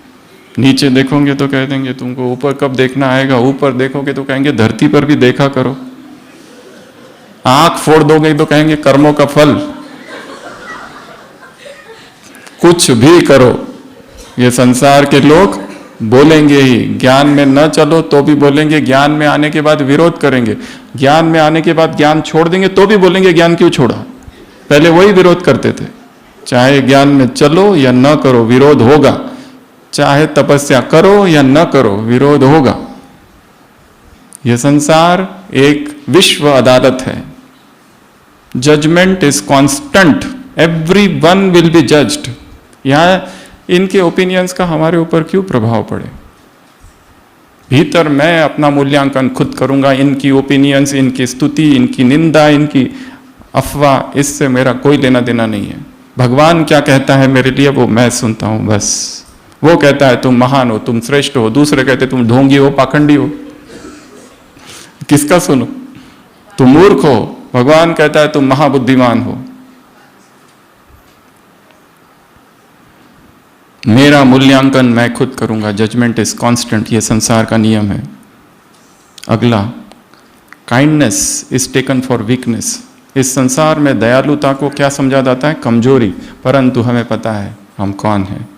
नीचे देखोगे तो कह देंगे तुमको ऊपर कब देखना आएगा। ऊपर देखोगे तो कहेंगे धरती पर भी देखा करो। आंख फोड़ दोगे तो कहेंगे कर्मों का फल। कुछ भी करो, ये संसार के लोग बोलेंगे ही। ज्ञान में न चलो तो भी बोलेंगे, ज्ञान में आने के बाद विरोध करेंगे। ज्ञान में आने के बाद ज्ञान छोड़ देंगे तो भी बोलेंगे ज्ञान क्यों छोड़ा। पहले वही विरोध करते थे। चाहे ज्ञान में चलो या न करो, विरोध होगा। चाहे तपस्या करो या न करो, विरोध होगा। यह संसार एक विश्व अदालत है। Judgement is constant, everyone will be judged. यहां इनके ओपिनियंस का हमारे ऊपर क्यों प्रभाव पड़े? भीतर मैं अपना मूल्यांकन खुद करूंगा। इनकी ओपिनियंस, इनकी स्तुति, इनकी निंदा, इनकी अफवाह, इससे मेरा कोई लेना देना नहीं है। भगवान क्या कहता है मेरे लिए वो मैं सुनता हूं बस। वो कहता है तुम महान हो, तुम श्रेष्ठ हो, दूसरे कहते तुम ढोंगी हो, पाखंडी हो। किसका सुनो? तुम मूर्ख हो, भगवान कहता है तुम महाबुद्धिमान हो। मेरा मूल्यांकन मैं खुद करूंगा। जजमेंट इज कांस्टेंट, ये संसार का नियम है। अगला, kindness is taken for weakness. इस संसार में दयालुता को क्या समझा जाता है? कमजोरी। परंतु हमें पता है हम कौन हैं।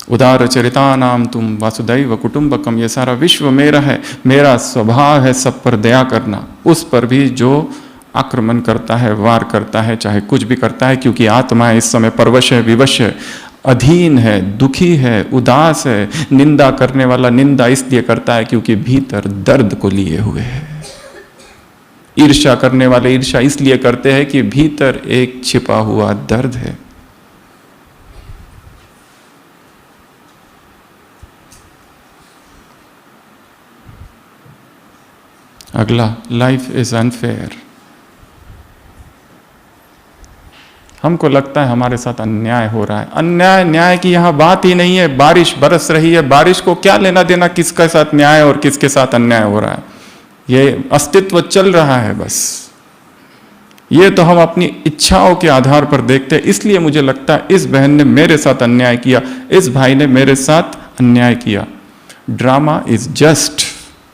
उदार चरिता नाम तुम वासुदैव कुटुंबकम। ये सारा विश्व मेरा है। मेरा स्वभाव है सब पर दया करना, उस पर भी जो आक्रमण करता है, वार करता है, चाहे कुछ भी करता है, क्योंकि आत्मा इस समय परवश है, विवश है, अधीन है, दुखी है, उदास है। निंदा करने वाला निंदा इसलिए करता है क्योंकि भीतर दर्द को लिए हुए है। ईर्ष्या करने वाले ईर्ष्या इसलिए करते हैं कि भीतर एक छिपा हुआ दर्द है। अगला, लाइफ इज अनफेयर। हमको लगता है हमारे साथ अन्याय हो रहा है। अन्याय न्याय की यहां बात ही नहीं है। बारिश बरस रही है, बारिश को क्या लेना देना किसके साथ न्याय और किसके साथ अन्याय हो रहा है? ये अस्तित्व चल रहा है बस। ये तो हम अपनी इच्छाओं के आधार पर देखते हैं। इसलिए मुझे लगता है इस बहन ने मेरे साथ अन्याय किया, इस भाई ने मेरे साथ अन्याय किया। Drama is just.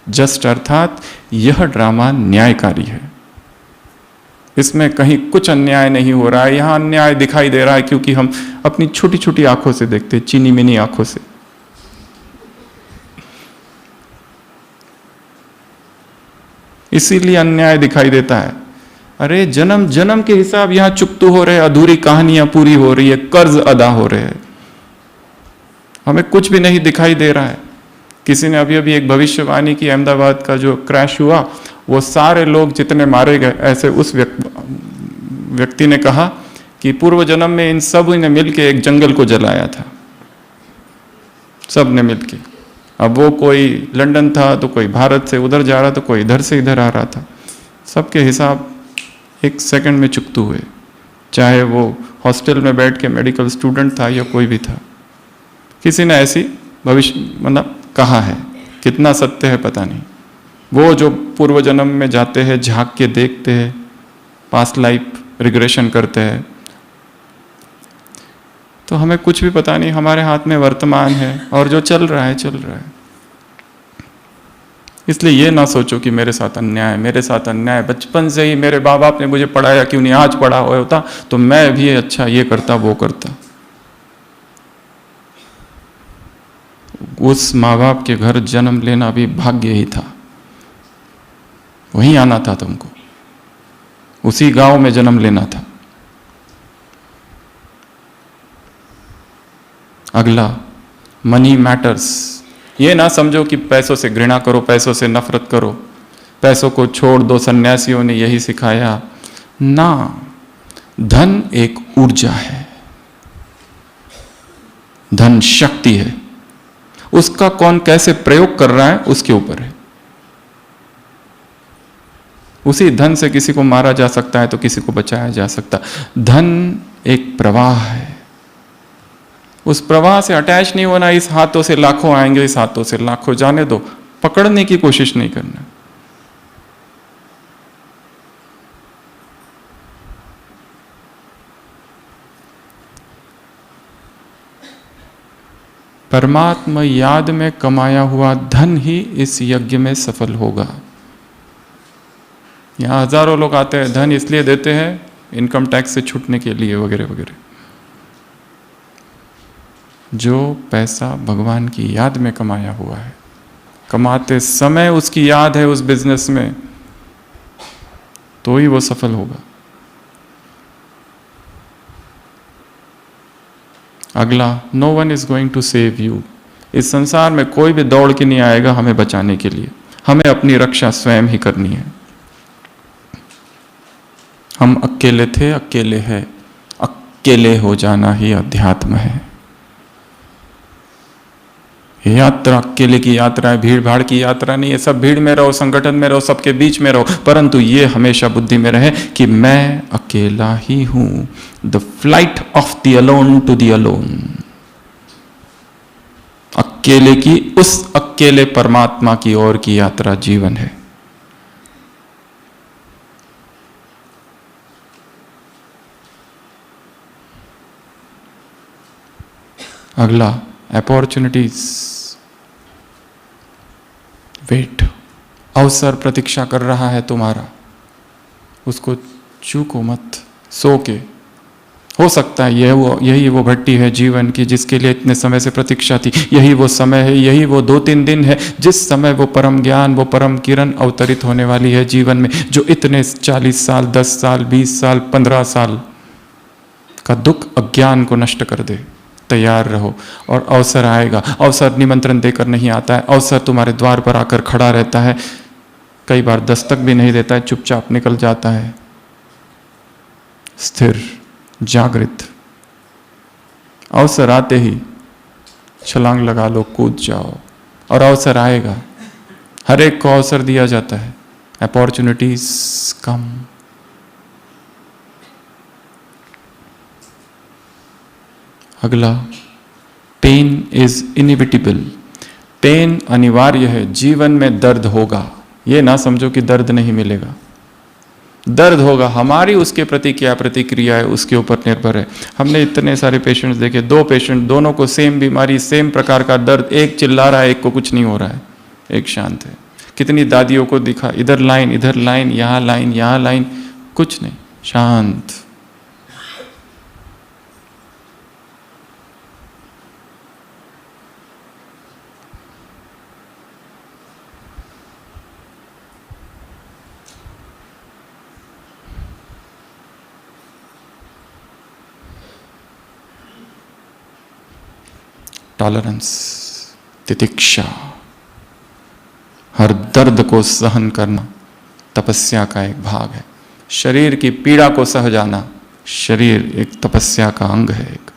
जस्ट अर्थात यह ड्रामा न्यायकारी है। इसमें कहीं कुछ अन्याय नहीं हो रहा है। यहां अन्याय दिखाई दे रहा है क्योंकि हम अपनी छोटी छोटी आंखों से देखते हैं, चीनी मिनी आंखों से। इसीलिए अन्याय दिखाई देता है। अरे जन्म जन्म के हिसाब यहां चुकतू हो रहे, अधूरी कहानियां पूरी हो रही है, कर्ज अदा हो रहे हैं, हमें कुछ भी नहीं दिखाई दे रहा है। किसी ने अभी अभी एक भविष्यवाणी की, अहमदाबाद का जो क्रैश हुआ, वो सारे लोग जितने मारे गए, ऐसे उस व्यक्ति ने कहा कि पूर्व जन्म में इन सब ने मिलके एक जंगल को जलाया था, सब ने मिलके। अब वो कोई लंदन था तो कोई भारत से उधर जा रहा था, कोई इधर से इधर आ रहा था। सबके हिसाब एक सेकंड में चुकतू हुए, चाहे वो हॉस्टल में बैठ के मेडिकल स्टूडेंट था या कोई भी था। किसी ने ऐसी भविष्य मतलब कहा है, कितना सत्य है पता नहीं। वो जो पूर्व जन्म में जाते हैं, झांक के देखते हैं, पास्ट लाइफ रिग्रेशन करते हैं, तो हमें कुछ भी पता नहीं। हमारे हाथ में वर्तमान है और जो चल रहा है चल रहा है। इसलिए ये ना सोचो कि मेरे साथ अन्याय, मेरे साथ अन्याय। बचपन से ही मेरे माँ बाप ने मुझे पढ़ाया, क्यों नहीं आज पढ़ा हुआ होता तो मैं भी अच्छा ये करता वो करता। उस माँ बाप के घर जन्म लेना भी भाग्य ही था, वहीं आना था तुमको, उसी गांव में जन्म लेना था। अगला, मनी मैटर्स। ये ना समझो कि पैसों से घृणा करो, पैसों से नफरत करो, पैसों को छोड़ दो, सन्यासियों ने यही सिखाया ना। धन एक ऊर्जा है, धन शक्ति है। उसका कौन कैसे प्रयोग कर रहा है उसके ऊपर है। उसी धन से किसी को मारा जा सकता है तो किसी को बचाया जा सकता। धन एक प्रवाह है, उस प्रवाह से अटैच नहीं होना। इस हाथों से लाखों आएंगे, इस हाथों से लाखों, जाने दो, पकड़ने की कोशिश नहीं करना। परमात्मा याद में कमाया हुआ धन ही इस यज्ञ में सफल होगा। यहाँ हजारों लोग आते हैं, धन इसलिए देते हैं इनकम टैक्स से छूटने के लिए वगैरह वगैरह। जो पैसा भगवान की याद में कमाया हुआ है, कमाते समय उसकी याद है उस बिजनेस में, तो ही वो सफल होगा। अगला, no one is going to save you. इस संसार में कोई भी दौड़ के नहीं आएगा हमें बचाने के लिए। हमें अपनी रक्षा स्वयं ही करनी है। हम अकेले थे, अकेले हैं, अकेले हो जाना ही अध्यात्म है। यात्रा अकेले की यात्रा है, भीड़ भाड़ की यात्रा नहीं है। सब भीड़ में रहो, संगठन में रहो, सबके बीच में रहो, परंतु ये हमेशा बुद्धि में रहे कि मैं अकेला ही हूं। The flight of the alone to the alone, अकेले की उस अकेले परमात्मा की ओर की यात्रा जीवन है। अगला, अपॉर्चुनिटीज, वेट, अवसर प्रतीक्षा कर रहा है तुम्हारा, उसको चूको मत। सो के हो सकता है यही वो भट्टी है जीवन की जिसके लिए इतने समय से प्रतीक्षा थी। यही वो समय है, यही वो 2-3 दिन है जिस समय वो परम ज्ञान, वो परम किरण अवतरित होने वाली है जीवन में, जो इतने 40 साल, 10 साल, 20 साल, 15 साल का दुख अज्ञान को नष्ट कर दे। तैयार रहो और अवसर आएगा। अवसर निमंत्रण देकर नहीं आता है, अवसर तुम्हारे द्वार पर आकर खड़ा रहता है। कई बार दस्तक भी नहीं देता है, चुपचाप निकल जाता है। स्थिर, जागृत, अवसर आते ही छलांग लगा लो, कूद जाओ और अवसर आएगा। हर एक को अवसर दिया जाता है। अपॉर्चुनिटीज कम। अगला, पेन इज इनएविटेबल। पेन अनिवार्य है। जीवन में दर्द होगा, ये ना समझो कि दर्द नहीं मिलेगा। दर्द होगा, हमारी उसके प्रति क्या प्रतिक्रिया है उसके ऊपर निर्भर है। हमने इतने सारे पेशेंट्स देखे, 2 पेशेंट, दोनों को सेम बीमारी, सेम प्रकार का दर्द, एक चिल्ला रहा है, एक को कुछ नहीं हो रहा है, एक शांत है। कितनी दादियों को दिखा, इधर लाइन, इधर लाइन, यहाँ लाइन, यहाँ लाइन, कुछ नहीं, शांत। टॉलरेंस, तितिक्षा, हर दर्द को सहन करना तपस्या का एक भाग है। शरीर की पीड़ा को सह जाना, शरीर एक तपस्या का अंग है। एक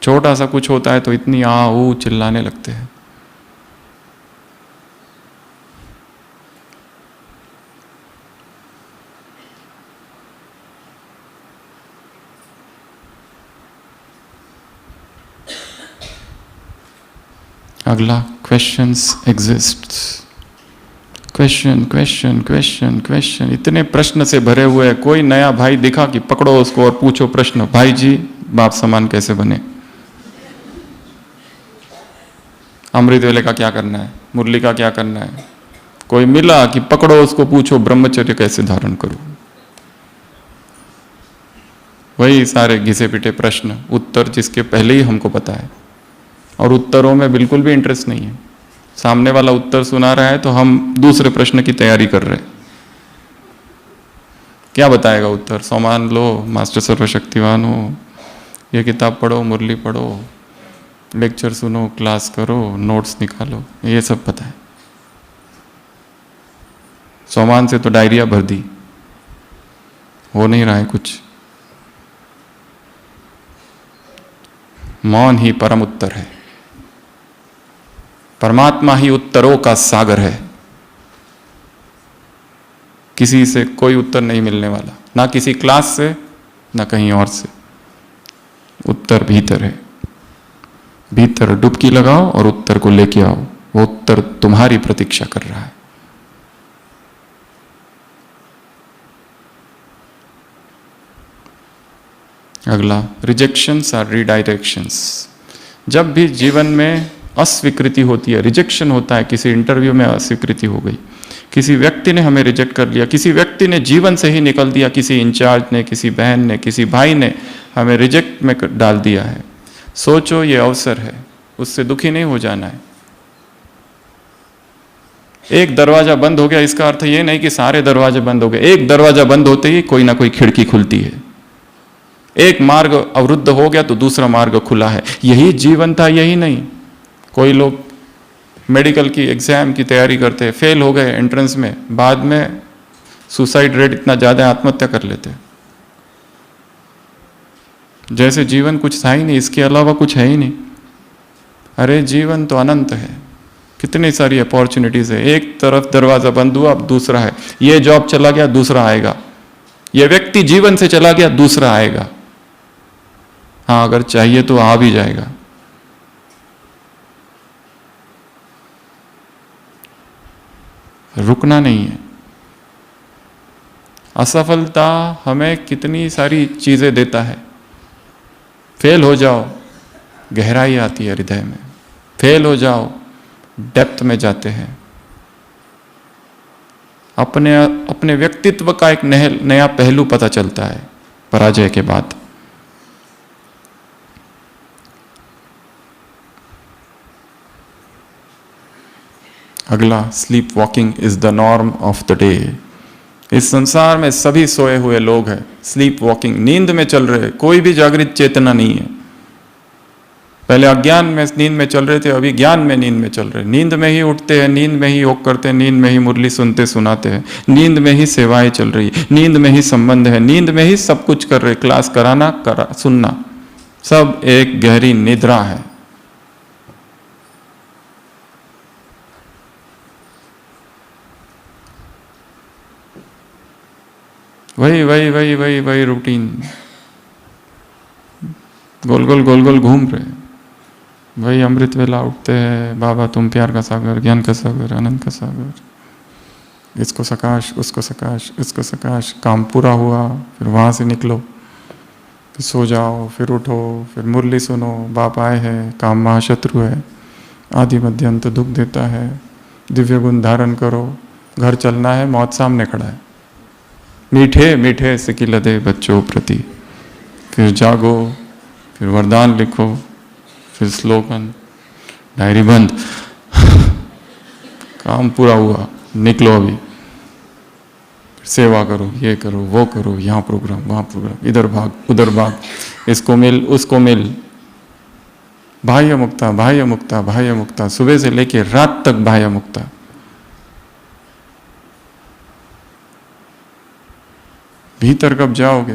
छोटा सा कुछ होता है तो इतनी आ ऊ चिल्लाने लगते हैं। अगला, questions exist. Question question question question, इतने प्रश्न से भरे हुए हैं। कोई नया भाई दिखा कि पकड़ो उसको और पूछो प्रश्न, भाई जी बाप समान कैसे बने, अमृत वेले का क्या करना है, मुरली का क्या करना है। कोई मिला कि पकड़ो उसको, पूछो ब्रह्मचर्य कैसे धारण करूं। वही सारे घिसे पिटे प्रश्न, उत्तर जिसके पहले ही हमको पता है, और उत्तरों में बिल्कुल भी इंटरेस्ट नहीं है। सामने वाला उत्तर सुना रहा है तो हम दूसरे प्रश्न की तैयारी कर रहे हैं। क्या बताएगा उत्तर? सोमान लो, मास्टर सर्वशक्तिवान हो, ये किताब पढ़ो, मुरली पढ़ो, लेक्चर सुनो, क्लास करो, नोट्स निकालो, ये सब पता है। सोमान से तो डायरिया भर दी, हो नहीं रहा है कुछ। मौन ही परम उत्तर है। परमात्मा ही उत्तरों का सागर है। किसी से कोई उत्तर नहीं मिलने वाला, ना किसी क्लास से, ना कहीं और से। उत्तर भीतर है। भीतर डुबकी लगाओ और उत्तर को लेके आओ। वो उत्तर तुम्हारी प्रतीक्षा कर रहा है। अगला, रिजेक्शंस और रिडायरेक्शंस। जब भी जीवन में अस्वीकृति होती है, रिजेक्शन होता है, किसी इंटरव्यू में अस्वीकृति हो गई, किसी व्यक्ति ने हमें रिजेक्ट कर लिया, किसी व्यक्ति ने जीवन से ही निकल दिया, किसी इंचार्ज ने, किसी बहन ने, किसी भाई ने हमें रिजेक्ट में डाल दिया है, सोचो ये अवसर है, उससे दुखी नहीं हो जाना है। एक दरवाजा बंद हो गया, इसका अर्थ ये नहीं कि सारे दरवाजे बंद हो गए। एक दरवाजा बंद होते ही कोई ना कोई खिड़की खुलती है। एक मार्ग अवरुद्ध हो गया तो दूसरा मार्ग खुला है। यही जीवन था, यही नहीं। कोई लोग मेडिकल की एग्जाम की तैयारी करते हैं, फेल हो गए एंट्रेंस में, बाद में सुसाइड रेट इतना ज़्यादा है, आत्महत्या कर लेते हैं। जैसे जीवन कुछ था ही नहीं, इसके अलावा कुछ है ही नहीं। अरे जीवन तो अनंत है, कितनी सारी अपॉर्चुनिटीज है। एक तरफ दरवाजा बंद हुआ, अब दूसरा है। ये जॉब चला गया, दूसरा आएगा। ये व्यक्ति जीवन से चला गया, दूसरा आएगा। हाँ, अगर चाहिए तो आ भी जाएगा। रुकना नहीं है। असफलता हमें कितनी सारी चीजें देता है। फेल हो जाओ, गहराई आती है हृदय में। फेल हो जाओ, डेप्थ में जाते हैं। अपने अपने व्यक्तित्व का एक नया पहलू पता चलता है पराजय के बाद। अगला, sleep walking is the norm of the day. इस संसार में सभी सोए हुए लोग हैं, स्लीप वॉकिंग, नींद में चल रहे, कोई भी जागृत चेतना नहीं है। पहले अज्ञान में नींद में चल रहे थे, अभी ज्ञान में नींद में चल रहे। नींद में ही उठते हैं, नींद में ही योग करते हैं, नींद में ही मुरली सुनते सुनाते हैं, नींद में ही सेवाएं चल रही, नींद में ही संबंध है, नींद में ही सब कुछ कर रहे। क्लास कराना, सुनना, सब एक गहरी निद्रा है। वही वही वही वही वही रूटीन, गोल गोल गोल गोल घूम रहे। वही अमृत वेला उठते हैं, बाबा तुम प्यार का सागर, ज्ञान का सागर, आनंद का सागर, इसको सकाश, उसको सकाश, इसको सकाश। काम पूरा हुआ, फिर वहाँ से निकलो, फिर सो जाओ, फिर उठो, फिर मुरली सुनो, बाप आए हैं, काम महाशत्रु है, आदि मध्य अंत दुख देता है, दिव्य गुण धारण करो, घर चलना है, मौत सामने खड़ा है, मीठे मीठे सिकिल दे बच्चों प्रति। फिर जागो, फिर वरदान लिखो, फिर स्लोगन, डायरी बंद, काम पूरा हुआ, निकलो अभी, सेवा करो, ये करो, वो करो, यहाँ प्रोग्राम, वहाँ प्रोग्राम, इधर भाग, उधर भाग, इसको मिल, उसको मिल। बाह्य मुक्ता, बाह्य मुक्ता, बाह्य मुक्ता, सुबह से लेके रात तक बाह्य मुक्ता। भीतर कब जाओगे?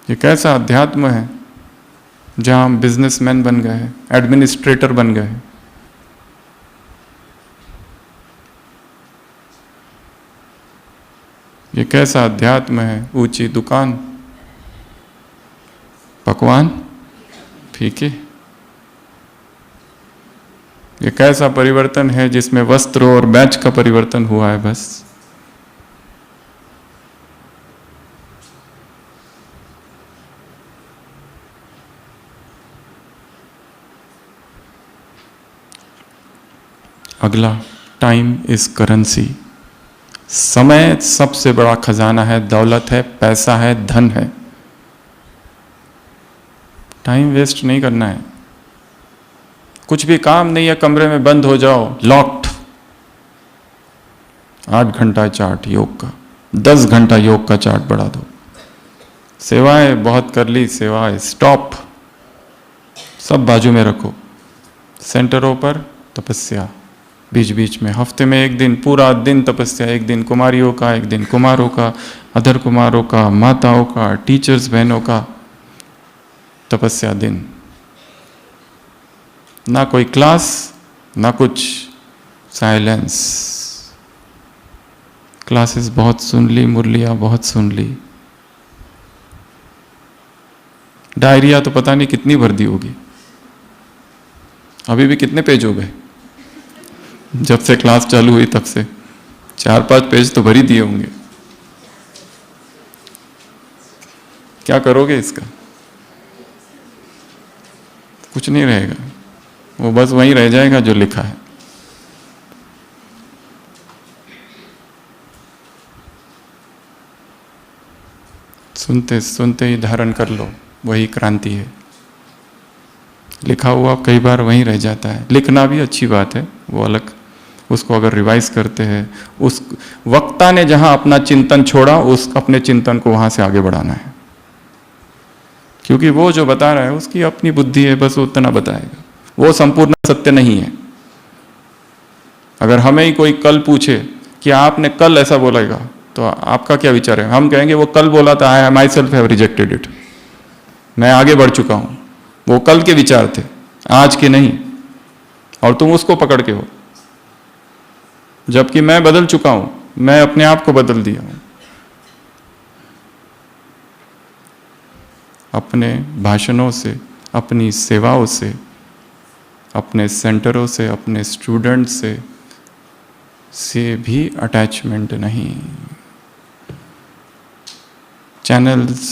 ये कैसा अध्यात्म है जहां हम बिजनेसमैन बन गए हैं, एडमिनिस्ट्रेटर बन गए हैं। ये कैसा अध्यात्म है, ऊंची दुकान, पकवान फीके। ये कैसा परिवर्तन है जिसमें वस्त्र और बैच का परिवर्तन हुआ है बस। अगला, टाइम इज करेंसी। समय सबसे बड़ा खजाना है, दौलत है, पैसा है, धन है। टाइम वेस्ट नहीं करना है। कुछ भी काम नहीं है, कमरे में बंद हो जाओ, लॉक्ड। 8 घंटा चार्ट योग का, 10 घंटा योग का चार्ट बढ़ा दो। सेवाएं बहुत कर ली, सेवाएं स्टॉप, सब बाजू में रखो। सेंटरों पर तपस्या, बीच बीच में, हफ्ते में एक दिन, पूरा दिन तपस्या। एक दिन कुमारियों का, एक दिन कुमारों का, अधर कुमारों का, माताओं का, टीचर्स बहनों का तपस्या दिन। ना कोई क्लास, ना कुछ, साइलेंस। क्लासेस बहुत सुन ली, मुरलियां बहुत सुन ली, डायरिया तो पता नहीं कितनी भर दी होगी। अभी भी कितने पेज हो गए जब से क्लास चालू हुई तब से? 4-5 पेज तो भर ही दिए होंगे। क्या करोगे इसका? कुछ नहीं रहेगा, वो बस वहीं रह जाएगा जो लिखा है। सुनते सुनते ही धारण कर लो, वही क्रांति है। लिखा हुआ कई बार वहीं रह जाता है। लिखना भी अच्छी बात है, वो अलग, उसको अगर रिवाइज करते हैं, उस वक्ता ने जहां अपना चिंतन छोड़ा, उस अपने चिंतन को वहां से आगे बढ़ाना है। क्योंकि वो जो बता रहा है उसकी अपनी बुद्धि है, बस उतना बताएगा, वो संपूर्ण सत्य नहीं है। अगर हमें ही कोई कल पूछे कि आपने कल ऐसा बोलेगा, तो आपका क्या विचार है? हम कहेंगे वो कल बोला था, I myself have rejected it, मैं आगे बढ़ चुका हूं, वो कल के विचार थे, आज के नहीं, और तुम उसको पकड़ के हो। जबकि मैं बदल चुका हूं, मैं अपने आप को बदल दिया हूं। अपने भाषणों से, अपनी सेवाओं से, अपने सेंटरों से, अपने स्टूडेंट्स से भी अटैचमेंट नहीं। चैनल्स,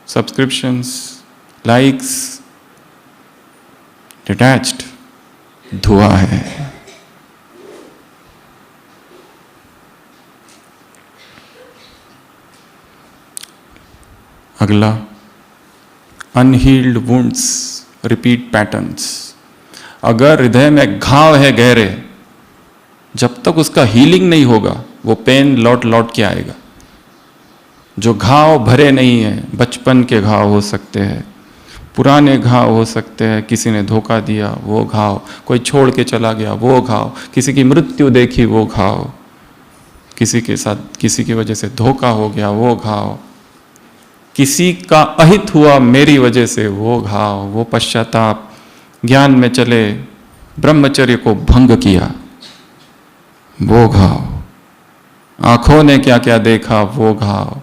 सब्सक्रिप्शंस, लाइक्स, डिटैच्ड धुआं है। अगला, अनहील्ड वुंड्स, रिपीट पैटर्न्स। अगर हृदय में घाव है गहरे, जब तक उसका हीलिंग नहीं होगा वो पेन लौट लौट के आएगा। जो घाव भरे नहीं है, बचपन के घाव हो सकते हैं, पुराने घाव हो सकते हैं, किसी ने धोखा दिया वो घाव, कोई छोड़ के चला गया वो घाव, किसी की मृत्यु देखी वो घाव, किसी के साथ किसी की वजह से धोखा हो गया वो घाव, किसी का अहित हुआ मेरी वजह से वो घाव, वो पश्चाताप, ज्ञान में चले ब्रह्मचर्य को भंग किया वो घाव, आंखों ने क्या क्या देखा वो घाव,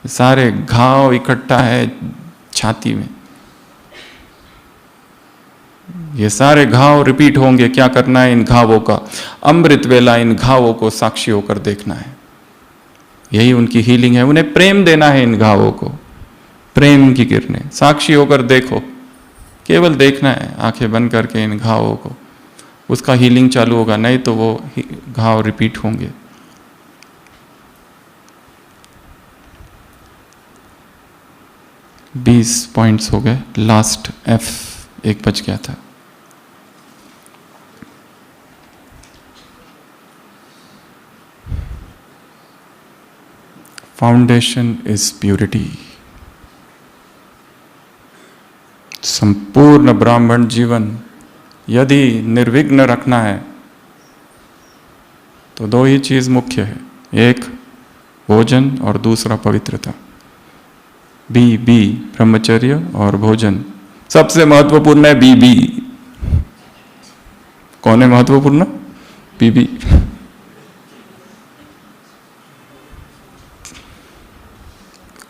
सारे घाव इकट्ठा है छाती में। ये सारे घाव रिपीट होंगे। क्या करना है इन घावों का? अमृत वेला इन घावों को साक्षी होकर देखना है, यही उनकी हीलिंग है। उन्हें प्रेम देना है इन घावों को, प्रेम की किरणें, साक्षी होकर देखो, केवल देखना है आंखें बंद करके इन घावों को, उसका हीलिंग चालू होगा, नहीं तो वो घाव रिपीट होंगे। बीस पॉइंट्स हो गए, लास्ट F 1 बच गया था। Foundation is purity. संपूर्ण ब्राह्मण जीवन यदि निर्विघ्न रखना है तो दो ही चीज मुख्य है, एक भोजन और दूसरा पवित्रता। बी ब्रह्मचर्य और भोजन। सबसे महत्वपूर्ण है बी। कौन है महत्वपूर्ण? बी।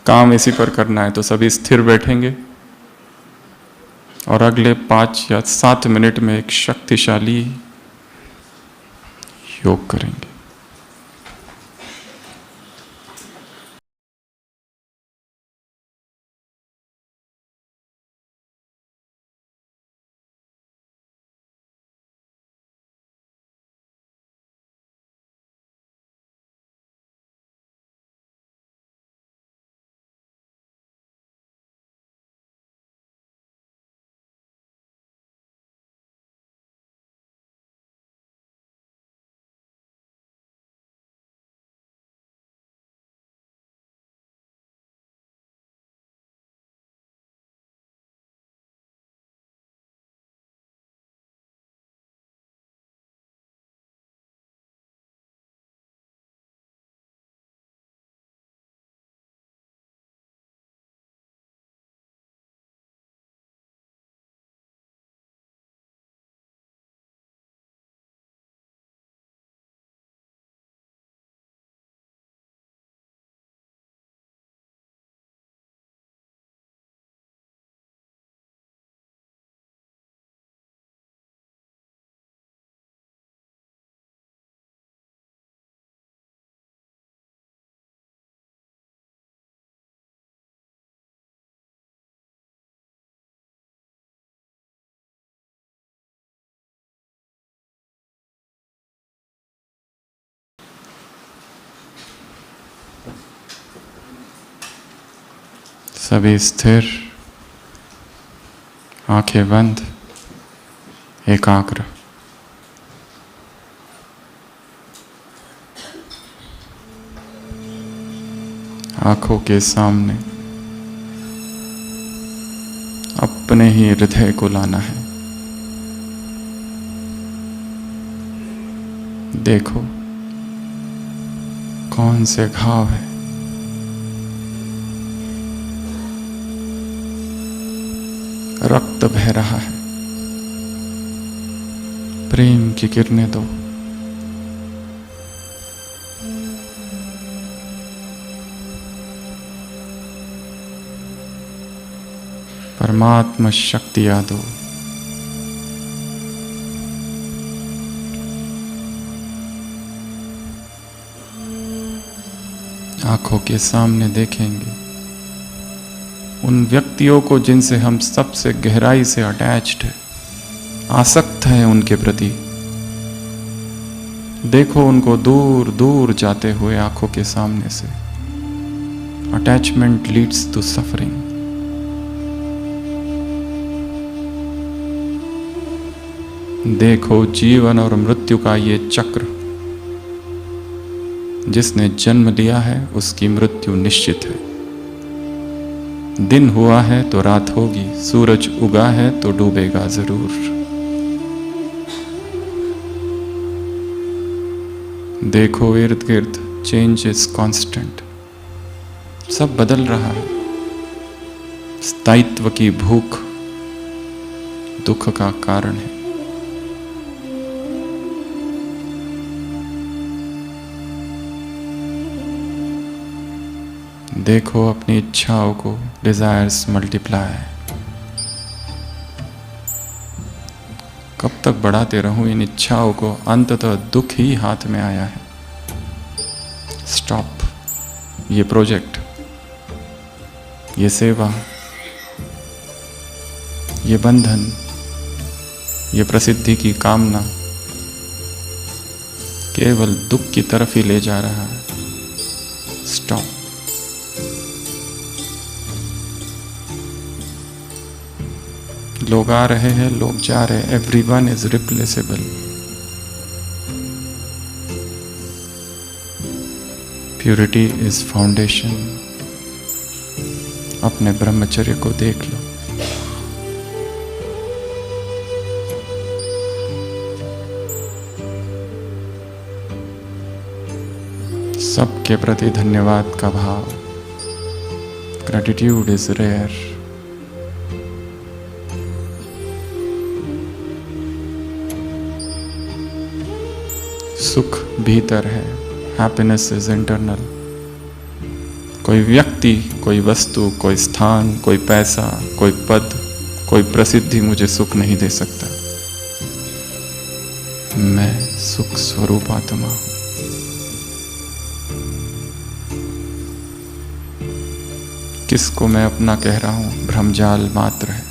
काम इसी पर करना है तो सभी स्थिर बैठेंगे और अगले 5 या 7 मिनट में एक शक्तिशाली योग करेंगे। सभी स्थिर, आंखें बंद, एकाग्र। आंखों के सामने अपने ही हृदय को लाना है। देखो कौन से घाव है, रक्त बह रहा है, प्रेम की किरणें दो। परमात्मा शक्तियां दो। आंखों के सामने देखेंगे उन व्यक्तियों को जिनसे हम सबसे गहराई से अटैच्ड है, आसक्त हैं उनके प्रति। देखो उनको दूर दूर जाते हुए आंखों के सामने से। Attachment leads to suffering. देखो जीवन और मृत्यु का ये चक्र, जिसने जन्म लिया है उसकी मृत्यु निश्चित है। दिन हुआ है तो रात होगी, सूरज उगा है तो डूबेगा जरूर। देखो इर्द गिर्द चेंज इज कांस्टेंट, सब बदल रहा है। स्थायित्व की भूख दुख का कारण है। देखो अपनी इच्छाओं को, डिजायर्स मल्टीप्लाई। कब तक बढ़ाते रहूं इन इच्छाओं को, अंततः दुख ही हाथ में आया है। स्टॉप। ये प्रोजेक्ट, ये सेवा, ये बंधन, ये प्रसिद्धि की कामना केवल दुख की तरफ ही ले जा रहा है। स्टॉप। लोग आ रहे हैं, लोग जा रहे हैं, everyone is replaceable. Purity is foundation. अपने ब्रह्मचर्य को देख लो। सबके प्रति धन्यवाद का भाव। Gratitude is rare. सुख भीतर है, हैप्पीनेस इज इंटरनल। कोई व्यक्ति, कोई वस्तु, कोई स्थान, कोई पैसा, कोई पद, कोई प्रसिद्धि मुझे सुख नहीं दे सकता। मैं सुख स्वरूप आत्मा हूं। किसको मैं अपना कह रहा हूं, भ्रमजाल मात्र है।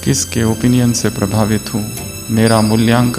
किसके ओपिनियन से प्रभावित हूं, मेरा मूल्यांकन